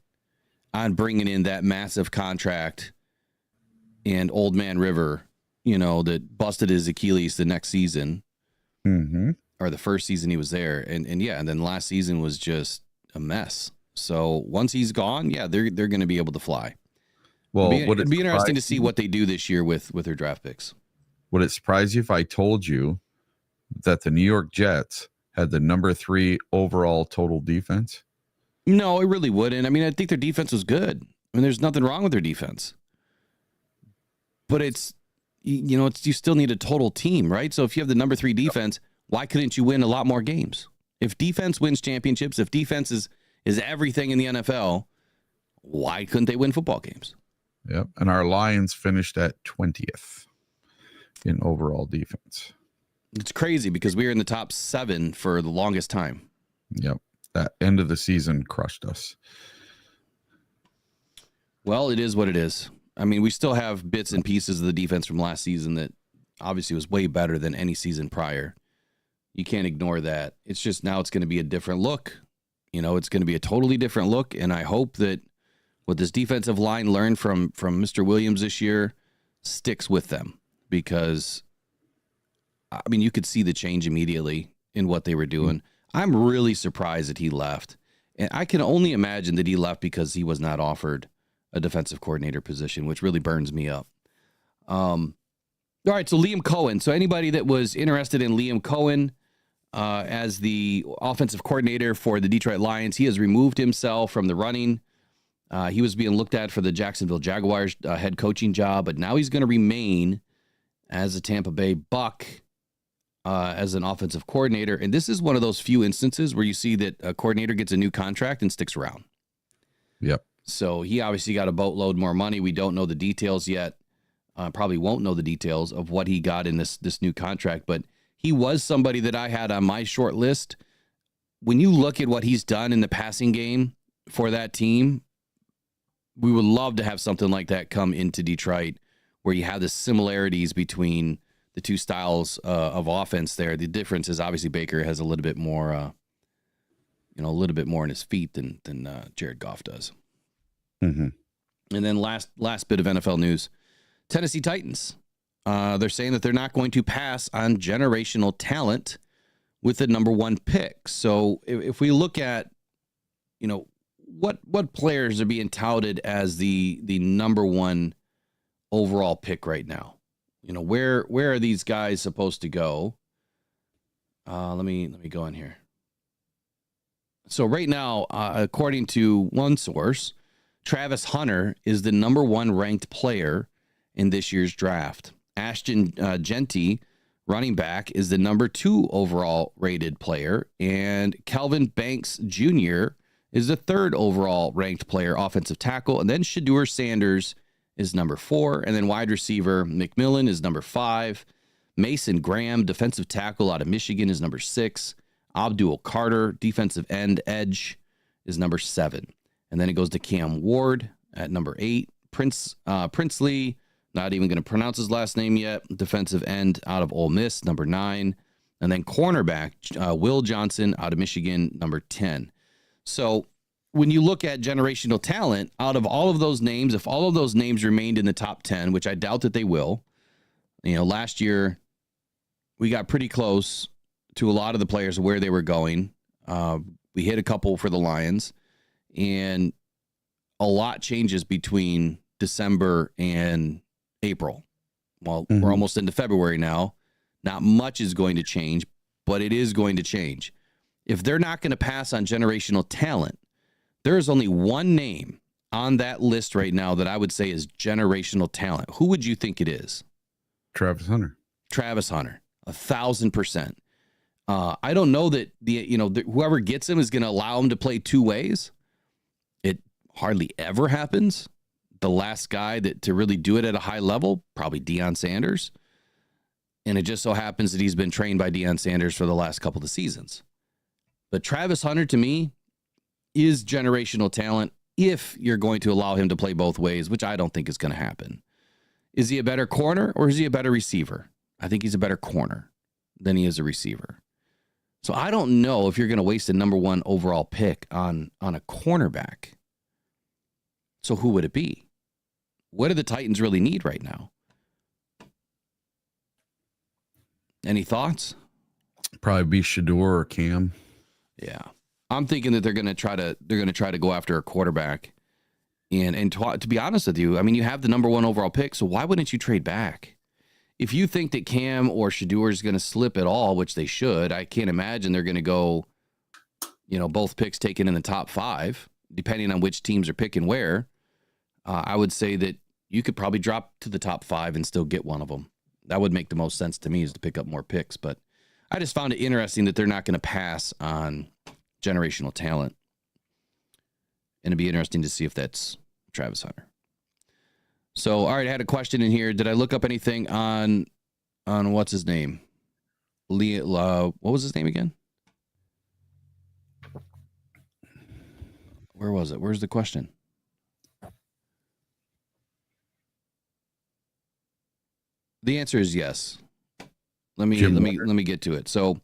on bringing in that massive contract and Old Man River, that busted his Achilles the next season, or the first season he was there. And then last season was just a mess. So once he's gone, they're going to be able to fly. Well, it'd be interesting to see what they do this year with their draft picks. Would it surprise you if I told you that the New York Jets had the number 3 overall total defense? No, it really wouldn't. I mean, I think their defense was good. I mean, there's nothing wrong with their defense. But you still need a total team, right? So if you have the number 3 defense, why couldn't you win a lot more games? If defense wins championships, if defense is everything in the NFL, why couldn't they win football games? Yep. And our Lions finished at 20th in overall defense. It's crazy because we were in the top 7 for the longest time. Yep. That end of the season crushed us. Well, it is what it is. I mean, we still have bits and pieces of the defense from last season that obviously was way better than any season prior. You can't ignore that. It's just now it's going to be a different look. It's going to be a totally different look. And I hope that what this defensive line learned from Mr. Williams this year sticks with them, because I mean, you could see the change immediately in what they were doing. I'm really surprised that he left. And I can only imagine that he left because he was not offered a defensive coordinator position, which really burns me up. All right, so Liam Cohen. So anybody that was interested in Liam Cohen as the offensive coordinator for the Detroit Lions, he has removed himself from the running. He was being looked at for the Jacksonville Jaguars head coaching job, but now he's going to remain as a Tampa Bay Buck as an offensive coordinator. And this is one of those few instances where you see that a coordinator gets a new contract and sticks around. Yep. So he obviously got a boatload more money. We don't know the details yet. Probably won't know the details of what he got in this new contract, but he was somebody that I had on my short list. When you look at what he's done in the passing game for that team, we would love to have something like that come into Detroit, where you have the similarities between the two styles of offense there. The difference is obviously Baker has a little bit more, a little bit more in his feet than Jared Goff does. Mm-hmm. And then last bit of NFL news, Tennessee Titans. They're saying that they're not going to pass on generational talent with the number 1 pick. So if we look at, what players are being touted as the number 1 overall pick right now? Where are these guys supposed to go? Let me go in here. So right now, according to one source, Travis Hunter is the number 1 ranked player in this year's draft. Ashton Genty, running back, is the number 2 overall rated player, and Kelvin Banks Jr. is the 3rd overall ranked player, offensive tackle, and then Shedeur Sanders is number 4, and then wide receiver McMillan is number 5. Mason Graham, defensive tackle out of Michigan, is number 6. Abdul Carter, defensive end edge, is number 7. And then it goes to Cam Ward at number 8. Princely, not even going to pronounce his last name yet, defensive end out of Ole Miss, number 9. And then cornerback, Will Johnson out of Michigan, number 10. So when you look at generational talent, out of all of those names, if all of those names remained in the top 10, which I doubt that they will, last year we got pretty close to a lot of the players where they were going. We hit a couple for the Lions, and a lot changes between December and April. Well, we're almost into February now. Not much is going to change, but it is going to change. If they're not going to pass on generational talent, there is only one name on that list right now that I would say is generational talent. Who would you think it is? Travis Hunter. Travis Hunter, 1,000%. I don't know that whoever gets him is going to allow him to play two ways. It hardly ever happens. The last guy to really do it at a high level, probably Deion Sanders. And it just so happens that he's been trained by Deion Sanders for the last couple of seasons. But Travis Hunter, to me, is generational talent if you're going to allow him to play both ways, which I don't think is going to happen. Is he a better corner or is he a better receiver? I think he's a better corner than he is a receiver. So I don't know if you're going to waste a number 1 overall pick on a cornerback. So who would it be? What do the Titans really need right now? Any thoughts? Probably be Shador or Cam. Yeah. I'm thinking that they're going to try to go after a quarterback. And to be honest with you, I mean, you have the number 1 overall pick, so why wouldn't you trade back? If you think that Cam or Shador is going to slip at all, which they should, I can't imagine they're going to go, both picks taken in the top 5, depending on which teams are picking where. I would say that you could probably drop to the top 5 and still get one of them. That would make the most sense to me, is to pick up more picks. But I just found it interesting that they're not going to pass on generational talent. And it'd be interesting to see if that's Travis Hunter. So, all right, I had a question in here. Did I look up anything on what's his name? What was his name again? Where was it? Where's the question? The answer is yes. Let me get to it. So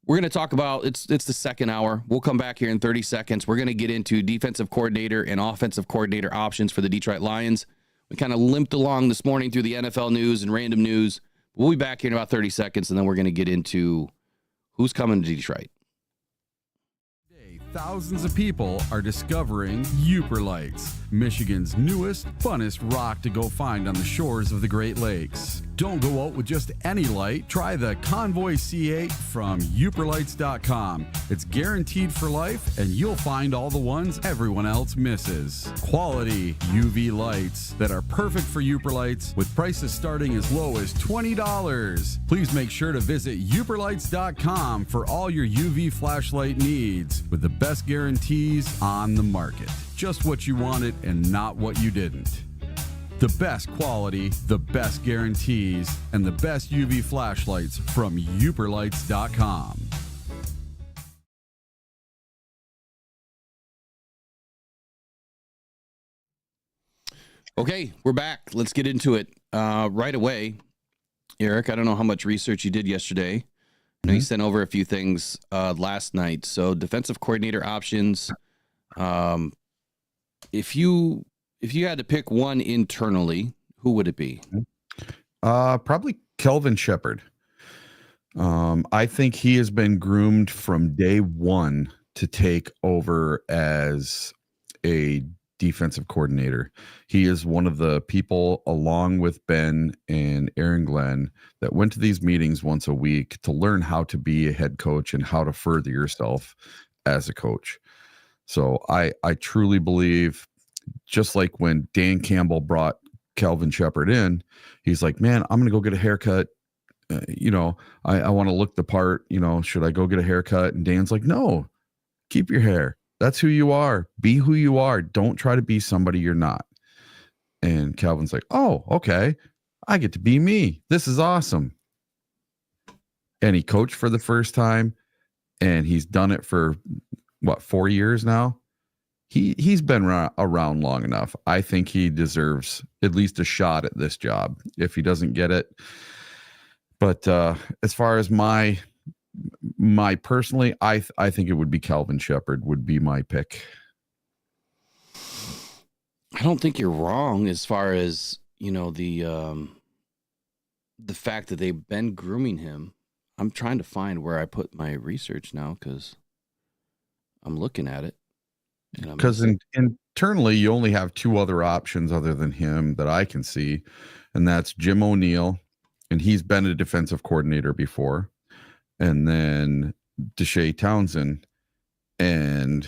we're going to talk about it's the second hour. We'll come back here in 30 seconds. We're going to get into defensive coordinator and offensive coordinator options for the Detroit Lions. We kind of limped along this morning through the NFL news and random news. We'll be back here in about 30 seconds, and then we're going to get into who's coming to Detroit. Thousands of people are discovering Uper Lights, Michigan's newest, funnest rock to go find on the shores of the Great Lakes. Don't go out with just any light. Try the Convoy C8 from uperlights.com. It's guaranteed for life, and you'll find all the ones everyone else misses. Quality UV lights that are perfect for Uper Lights, with prices starting as low as $20. Please make sure to visit uperlights.com for all your UV flashlight needs, with the best guarantees on the market. Just what you wanted and not what you didn't. The best quality, the best guarantees, and the best UV flashlights from uperlights.com. Okay, we're back. Let's get into it right away. Eric, I don't know how much research you did yesterday. I know you sent over a few things last night. So defensive coordinator options. If you had to pick one internally, who would it be? Probably Kelvin Shepherd. I think he has been groomed from day one to take over as a defensive coordinator. He is one of the people, along with Ben and Aaron Glenn, that went to these meetings once a week to learn how to be a head coach and how to further yourself as a coach. So I truly believe, just like when Dan Campbell brought Kelvin Shepherd in, he's like, man, I'm going to go get a haircut. I want to look the part, should I go get a haircut? And Dan's like, no, keep your hair. That's who you are. Be who you are. Don't try to be somebody you're not. And Calvin's like, oh, okay. I get to be me. This is awesome. and he coached for the first time, and he's done it for 4 years now. He's been around long enough. I think he deserves at least a shot at this job if he doesn't get it. But as far as my personally, I think it would be Calvin Shepard would be my pick. I don't think you're wrong as far as, the fact that they've been grooming him. I'm trying to find where I put my research now because I'm looking at it. Because internally, you only have two other options other than him that I can see, and that's Jim O'Neill, and he's been a defensive coordinator before, and then Deshae Townsend. And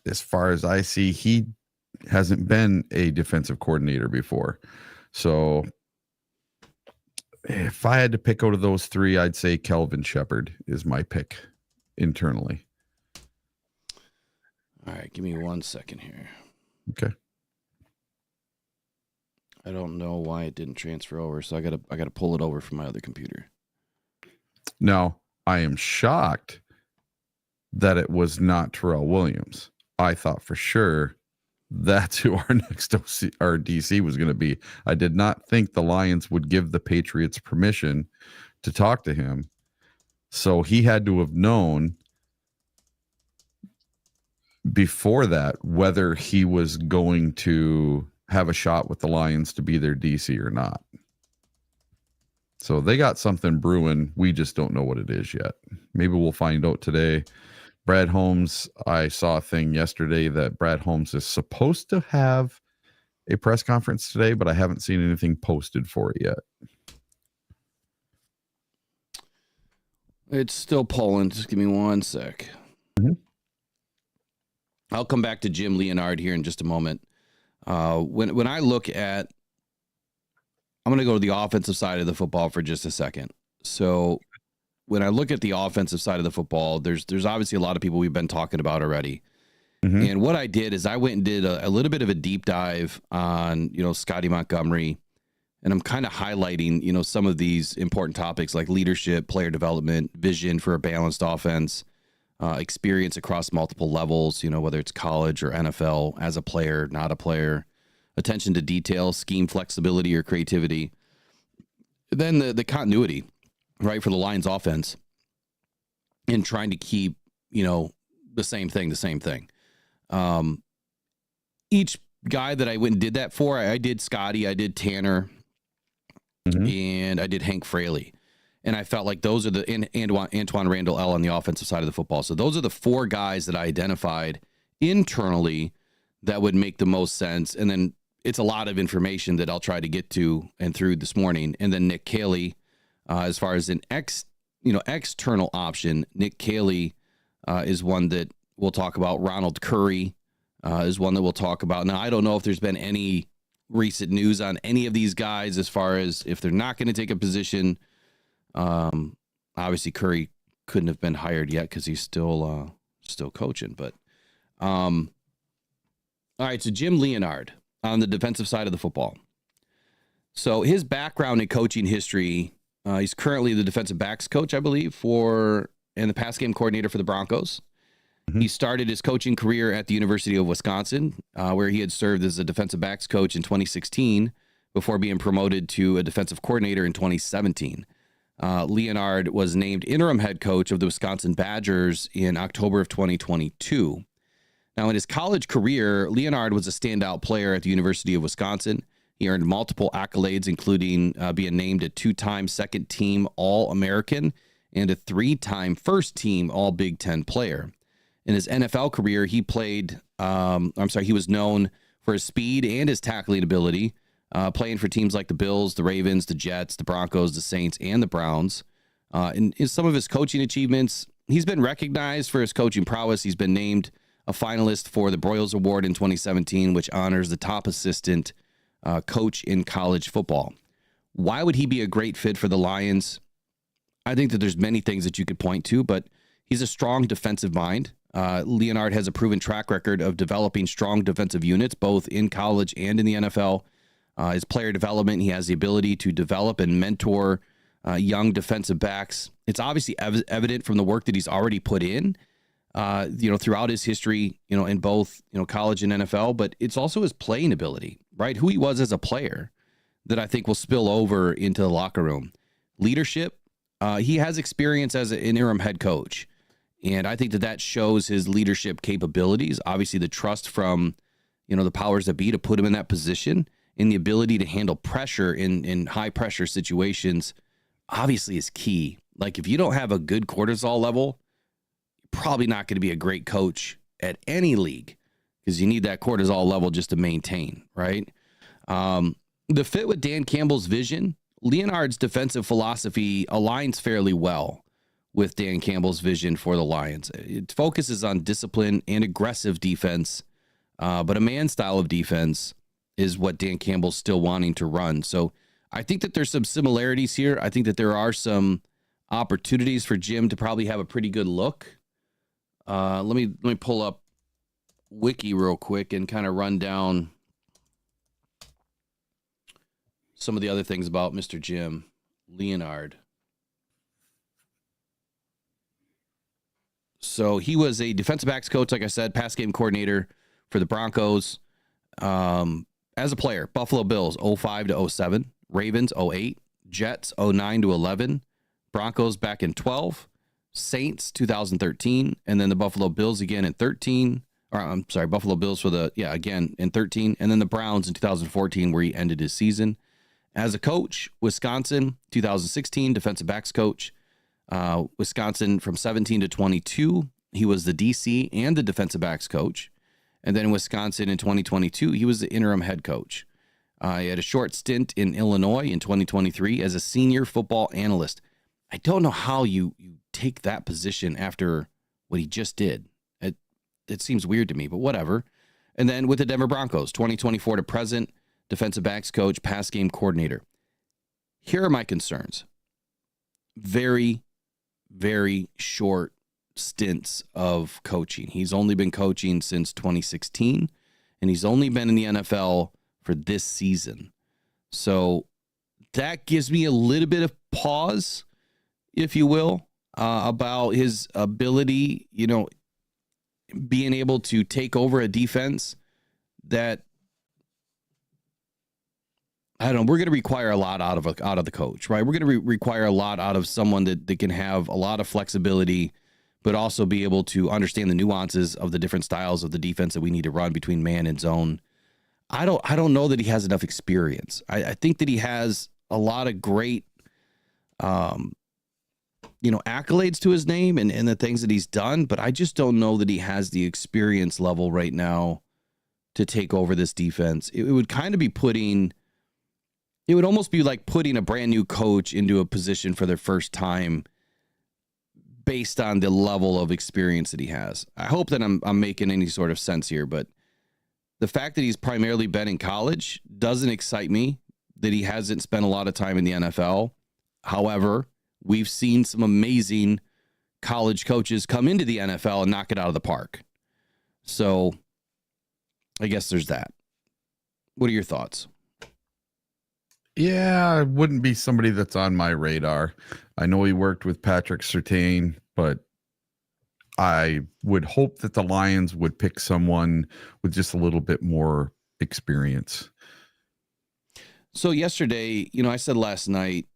as far as I see, he hasn't been a defensive coordinator before. So if I had to pick out of those three, I'd say Calvin Shepard is my pick internally. All right, give me 1 second here. Okay. I don't know why it didn't transfer over, so I gotta pull it over from my other computer. Now, I am shocked that it was not Terrell Williams. I thought for sure that's who our next OC, our DC was going to be. I did not think the Lions would give the Patriots permission to talk to him. So he had to have known before that whether he was going to have a shot with the Lions to be their DC or not. So they got something brewing. We just don't know what it is yet. Maybe we'll find out today. Brad Holmes, I saw a thing yesterday that Brad Holmes is supposed to have a press conference today, but I haven't seen anything posted for it yet. It's still polling. Just give me 1 sec. Mm-hmm. I'll come back to Jim Leonhard here in just a moment. When I look at, I'm going to go to the offensive side of the football for just a second. So when I look at the offensive side of the football, there's obviously a lot of people we've been talking about already. Mm-hmm. And what I did is I went and did a little bit of a deep dive on, Scotty Montgomery. And I'm kind of highlighting, some of these important topics like leadership, player development, vision for a balanced offense, experience across multiple levels, whether it's college or NFL, as a player, not a player, attention to detail, scheme flexibility or creativity. Then the continuity, right, for the Lions offense and trying to keep, the same thing. Each guy that I went and did that for, I did Scotty, I did Tanner, mm-hmm. and I did Hank Fraley. And I felt like those are and Antoine Randall L on the offensive side of the football. So those are the four guys that I identified internally that would make the most sense. And then it's a lot of information that I'll try to get to and through this morning. And then Nick Caley, as far as an external option, Nick Caley is one that we'll talk about. Ronald Curry is one that we'll talk about. Now, I don't know if there's been any recent news on any of these guys as far as if they're not going to take a position. Obviously Curry couldn't have been hired yet because he's still coaching, but, all right. So Jim Leonhard on the defensive side of the football. So his background in coaching history, he's currently the defensive backs coach, I believe, and the pass game coordinator for the Broncos. Mm-hmm. He started his coaching career at the University of Wisconsin, where he had served as a defensive backs coach in 2016 before being promoted to a defensive coordinator in 2017. Leonhard was named interim head coach of the Wisconsin Badgers in October of 2022. Now, in his college career, Leonhard was a standout player at the University of Wisconsin. He earned multiple accolades, including being named a 2-time second-team All-American and a 3-time first-team All-Big Ten player. In his NFL career, he was known for his speed and his tackling ability, playing for teams like the Bills, the Ravens, the Jets, the Broncos, the Saints, and the Browns. In some of his coaching achievements, he's been recognized for his coaching prowess. He's been named a finalist for the Broyles Award in 2017, which honors the top assistant coach in college football. Why would he be a great fit for the Lions? I think that there's many things that you could point to, but he's a strong defensive mind. Leonhard has a proven track record of developing strong defensive units, both in college and in the NFL. His player development, he has the ability to develop and mentor young defensive backs. It's obviously evident from the work that he's already put in, throughout his history, in both, college and NFL, but it's also his playing ability, right? Who he was as a player that I think will spill over into the locker room. Leadership, he has experience as an interim head coach, and I think that shows his leadership capabilities. Obviously, the trust from, the powers that be to put him in that position, and the ability to handle pressure in high pressure situations obviously is key. Like, if you don't have a good cortisol level, you're probably not going to be a great coach at any league, because you need that cortisol level just to maintain, right? The fit with Dan Campbell's vision, Leonard's defensive philosophy aligns fairly well with Dan Campbell's vision for the Lions. It focuses on discipline and aggressive defense, but a man style of defense is what Dan Campbell's still wanting to run. So I think that there's some similarities here. I think that there are some opportunities for Jim to probably have a pretty good look. Let me pull up Wiki real quick and kind of run down some of the other things about Mr. Jim Leonhard. So he was a defensive backs coach, like I said, pass game coordinator for the Broncos. As a player, Buffalo Bills 05 to 07, Ravens 08, Jets 09 to 11, Broncos back in 12, Saints 2013, and then the Buffalo Bills again in 13. Buffalo Bills again in 13, and then the Browns in 2014, where he ended his season. As a coach, Wisconsin 2016, defensive backs coach. Wisconsin from 17 to 22, he was the DC and the defensive backs coach. And then in Wisconsin in 2022, he was the interim head coach. He had a short stint in Illinois in 2023 as a senior football analyst. I don't know how you take that position after what he just did. It seems weird to me, but whatever. And then with the Denver Broncos, 2024 to present, defensive backs coach, pass game coordinator. Here are my concerns. Very, very short stints of coaching. He's only been coaching since 2016, and he's only been in the NFL for this season. So that gives me a little bit of pause, if you will, about his ability, being able to take over a defense that, I don't know, we're going to require a lot out of the coach, right? We're going to require a lot out of someone that can have a lot of flexibility, but also be able to understand the nuances of the different styles of the defense that we need to run between man and zone. I don't know that he has enough experience. I think that he has a lot of great, accolades to his name and the things that he's done, but I just don't know that he has the experience level right now to take over this defense. It would kind of be it would almost be like putting a brand new coach into a position for their first time based on the level of experience that he has. I hope that I'm making any sort of sense here, but the fact that he's primarily been in college doesn't excite me, that he hasn't spent a lot of time in the NFL. However, we've seen some amazing college coaches come into the NFL and knock it out of the park. So I guess there's that. What are your thoughts? Yeah, it wouldn't be somebody that's on my radar. I know he worked with Patrick Surtain, but I would hope that the Lions would pick someone with just a little bit more experience. So yesterday, I said last night,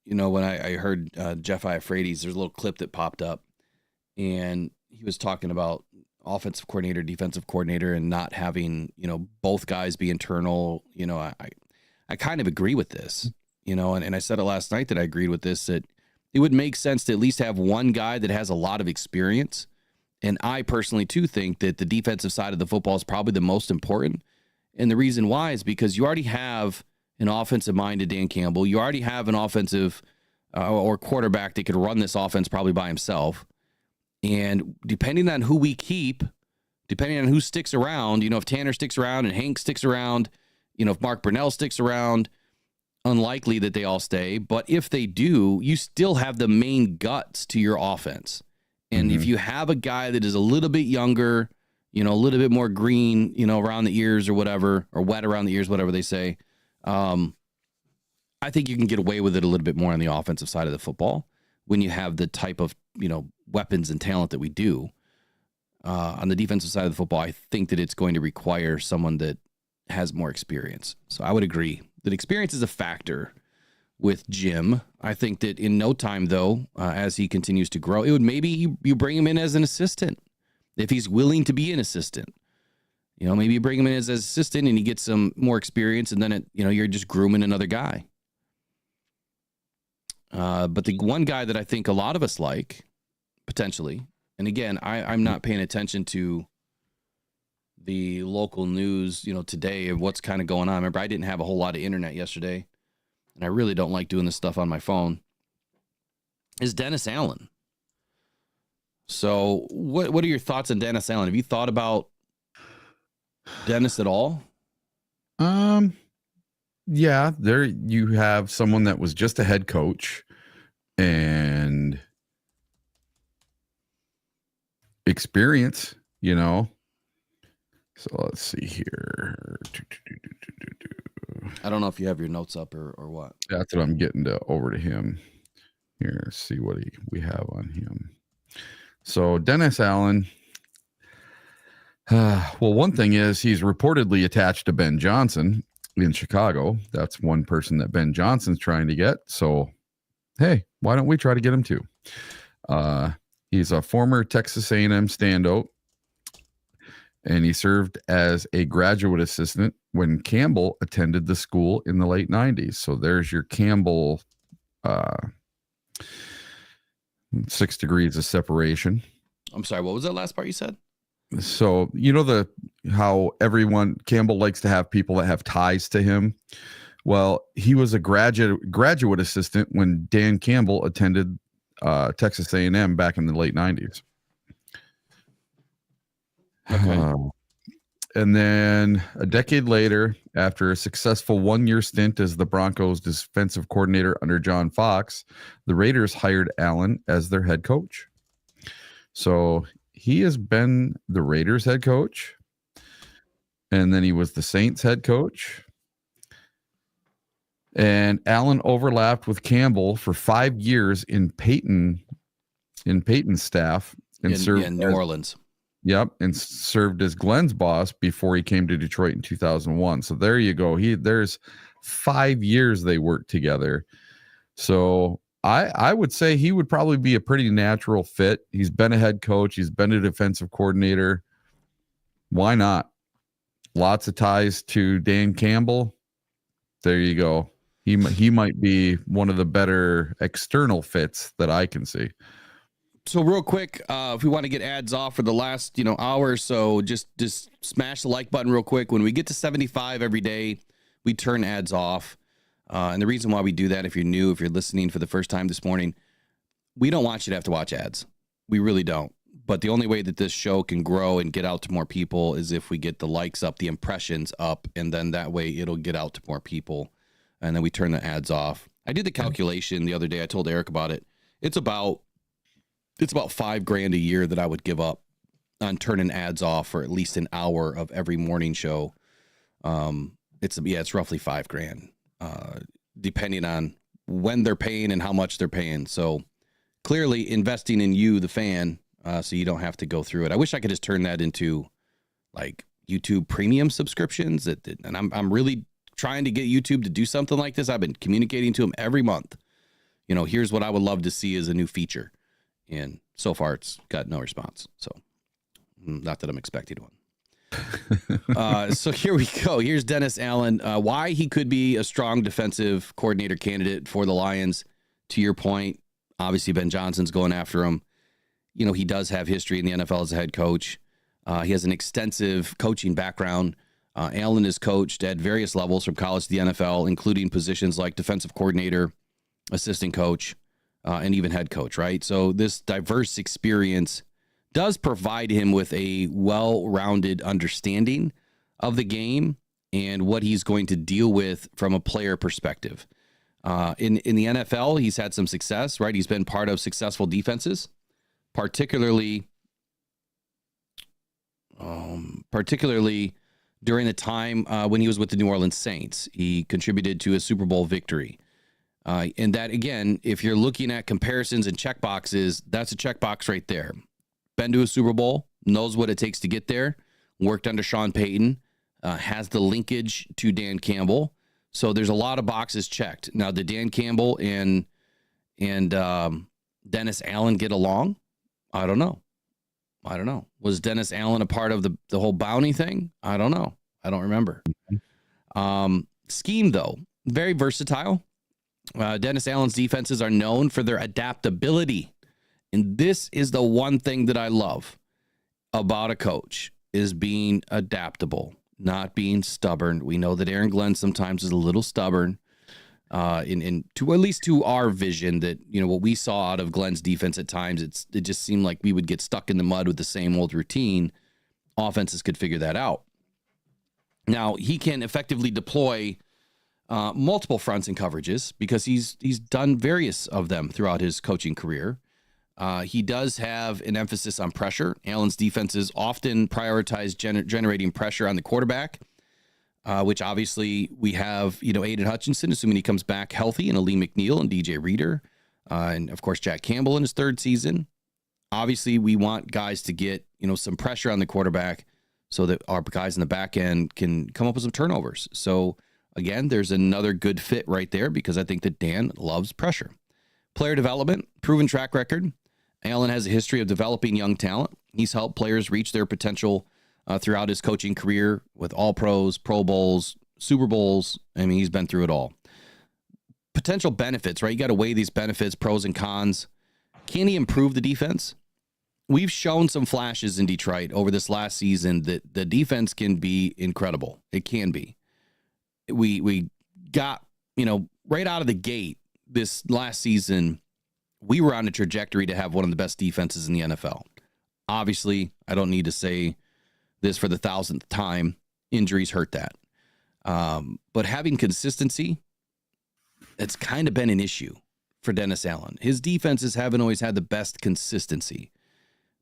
when I heard Jeff Iafrades, there's a little clip that popped up, and he was talking about offensive coordinator, defensive coordinator, and not having, both guys be internal. I kind of agree with this, and I said it last night that I agreed with this, that it would make sense to at least have one guy that has a lot of experience. And I personally, too, think that the defensive side of the football is probably the most important. And the reason why is because you already have an offensive-minded Dan Campbell. You already have an offensive or quarterback that could run this offense probably by himself. And depending on who we keep, depending on who sticks around, if Tanner sticks around and Hank sticks around, if Mark Brunell sticks around, unlikely that they all stay. But if they do, you still have the main guts to your offense. And if you have a guy that is a little bit younger, a little bit more green, around the ears or whatever, or wet around the ears, whatever they say, I I think you can get away with it a little bit more on the offensive side of the football when you have the type of, weapons and talent that we do. On the defensive side of the football, I think that it's going to require someone that has more experience. So I would agree that experience is a factor with Jim. I think that in no time, though, as he continues to grow, it would maybe you bring him in as an assistant if he's willing to be an assistant. Maybe you bring him in as an assistant and he gets some more experience, and then you're just grooming another guy. But the one guy that I think a lot of us like, potentially, and again, I'm not paying attention to the local news, today of what's kind of going on. Remember, I didn't have a whole lot of internet yesterday, and I really don't like doing this stuff on my phone, is Dennis Allen. So what are your thoughts on Dennis Allen? Have you thought about Dennis at all? Yeah, there you have someone that was just a head coach and experience, So let's see here. I don't know if you have your notes up or what. That's what I'm getting over to him. Here, see what we have on him. So Dennis Allen. Well, one thing is he's reportedly attached to Ben Johnson in Chicago. That's one person that Ben Johnson's trying to get. So, hey, why don't we try to get him too? He's a former Texas A&M standout, and he served as a graduate assistant when Campbell attended the school in the late 90s. So there's your Campbell 6 degrees of separation. I'm sorry, what was that last part you said? So, how Campbell likes to have people that have ties to him. Well, he was a graduate assistant when Dan Campbell attended Texas A&M back in the late 90s. Okay. And then a decade later, after a successful 1-year stint as the Broncos defensive coordinator under John Fox, the Raiders hired Allen as their head coach. So he has been the Raiders head coach, and then he was the Saints head coach. And Allen overlapped with Campbell for 5 years in Peyton's staff and served in New Orleans. Yep, and served as Glenn's boss before he came to Detroit in 2001. So there you go. There's 5 years they worked together. So I would say he would probably be a pretty natural fit. He's been a head coach. He's been a defensive coordinator. Why not? Lots of ties to Dan Campbell. There you go. He might be one of the better external fits that I can see. So real quick, if we want to get ads off for the last hour or so, just smash the like button real quick. When we get to 75 every day, we turn ads off. And the reason why we do that, if you're new, if you're listening for the first time this morning, we don't want you to have to watch ads. We really don't. But the only way that this show can grow and get out to more people is if we get the likes up, the impressions up, and then that way it'll get out to more people. And then we turn the ads off. I did the calculation the other day. I told Eric about it. It's about $5,000 a year that I would give up on turning ads off for at least an hour of every morning show. It's roughly $5,000, depending on when they're paying and how much they're paying. So clearly investing in you, the fan, so you don't have to go through it. I wish I could just turn that into like YouTube premium subscriptions. And I'm really trying to get YouTube to do something like this. I've been communicating to them every month. Here's what I would love to see as a new feature. And so far, it's got no response. So, not that I'm expecting one. So here we go. Here's Dennis Allen. Why he could be a strong defensive coordinator candidate for the Lions. To your point, obviously Ben Johnson's going after him. He does have history in the NFL as a head coach. He has an extensive coaching background. Allen is coached at various levels from college to the NFL, including positions like defensive coordinator, assistant coach, and even head coach, right? So this diverse experience does provide him with a well-rounded understanding of the game and what he's going to deal with from a player perspective. In the NFL, he's had some success, right? He's been part of successful defenses, particularly during the time when he was with the New Orleans Saints. He contributed to a Super Bowl victory. And that, again, if you're looking at comparisons and check boxes, that's a checkbox right there. Been to a Super Bowl, knows what it takes to get there, worked under Sean Payton, has the linkage to Dan Campbell. So there's a lot of boxes checked. Now, did Dan Campbell and Dennis Allen get along? I don't know. Was Dennis Allen a part of the whole bounty thing? I don't know. I don't remember. Scheme, though, very versatile. Dennis Allen's defenses are known for their adaptability. And this is the one thing that I love about a coach, is being adaptable, not being stubborn. We know that Aaron Glenn sometimes is a little stubborn. In to at least to our vision, that, you know, what we saw out of Glenn's defense at times, it just seemed like we would get stuck in the mud with the same old routine. Offenses could figure that out. Now, he can effectively deploy multiple fronts and coverages because he's done various of them throughout his coaching career. He does have an emphasis on pressure. Allen's defenses often prioritize generating pressure on the quarterback, which obviously we have, Aiden Hutchinson, assuming he comes back healthy, and Ali McNeil and DJ Reader, and of course Jack Campbell in his third season. Obviously, we want guys to get, some pressure on the quarterback so that our guys in the back end can come up with some turnovers. So again, there's another good fit right there, because I think that Dan loves pressure. Player development, proven track record. Allen has a history of developing young talent. He's helped players reach their potential throughout his coaching career with All Pros, Pro Bowls, Super Bowls. I mean, he's been through it all. Potential benefits, right? You got to weigh these benefits, pros and cons. Can he improve the defense? We've shown some flashes in Detroit over this last season that the defense can be incredible. It can be. We got, right out of the gate this last season, we were on a trajectory to have one of the best defenses in the NFL. Obviously, I don't need to say this for the 1,000th time. Injuries hurt that. But having consistency, it's kind of been an issue for Dennis Allen. His defenses haven't always had the best consistency,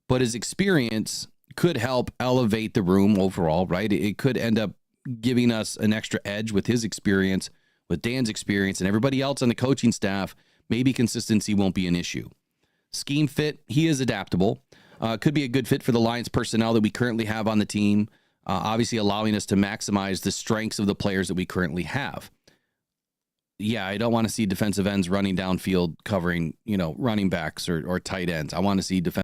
but his experience could help elevate the room overall, right? It could end up giving us an extra edge with his experience, with Dan's experience, and everybody else on the coaching staff. Maybe consistency won't be an issue. Scheme fit, he is adaptable. Could be a good fit for the Lions personnel that we currently have on the team, obviously allowing us to maximize the strengths of the players that we currently have. Yeah, I don't want to see defensive ends running downfield covering, running backs or tight ends. I want to see defensive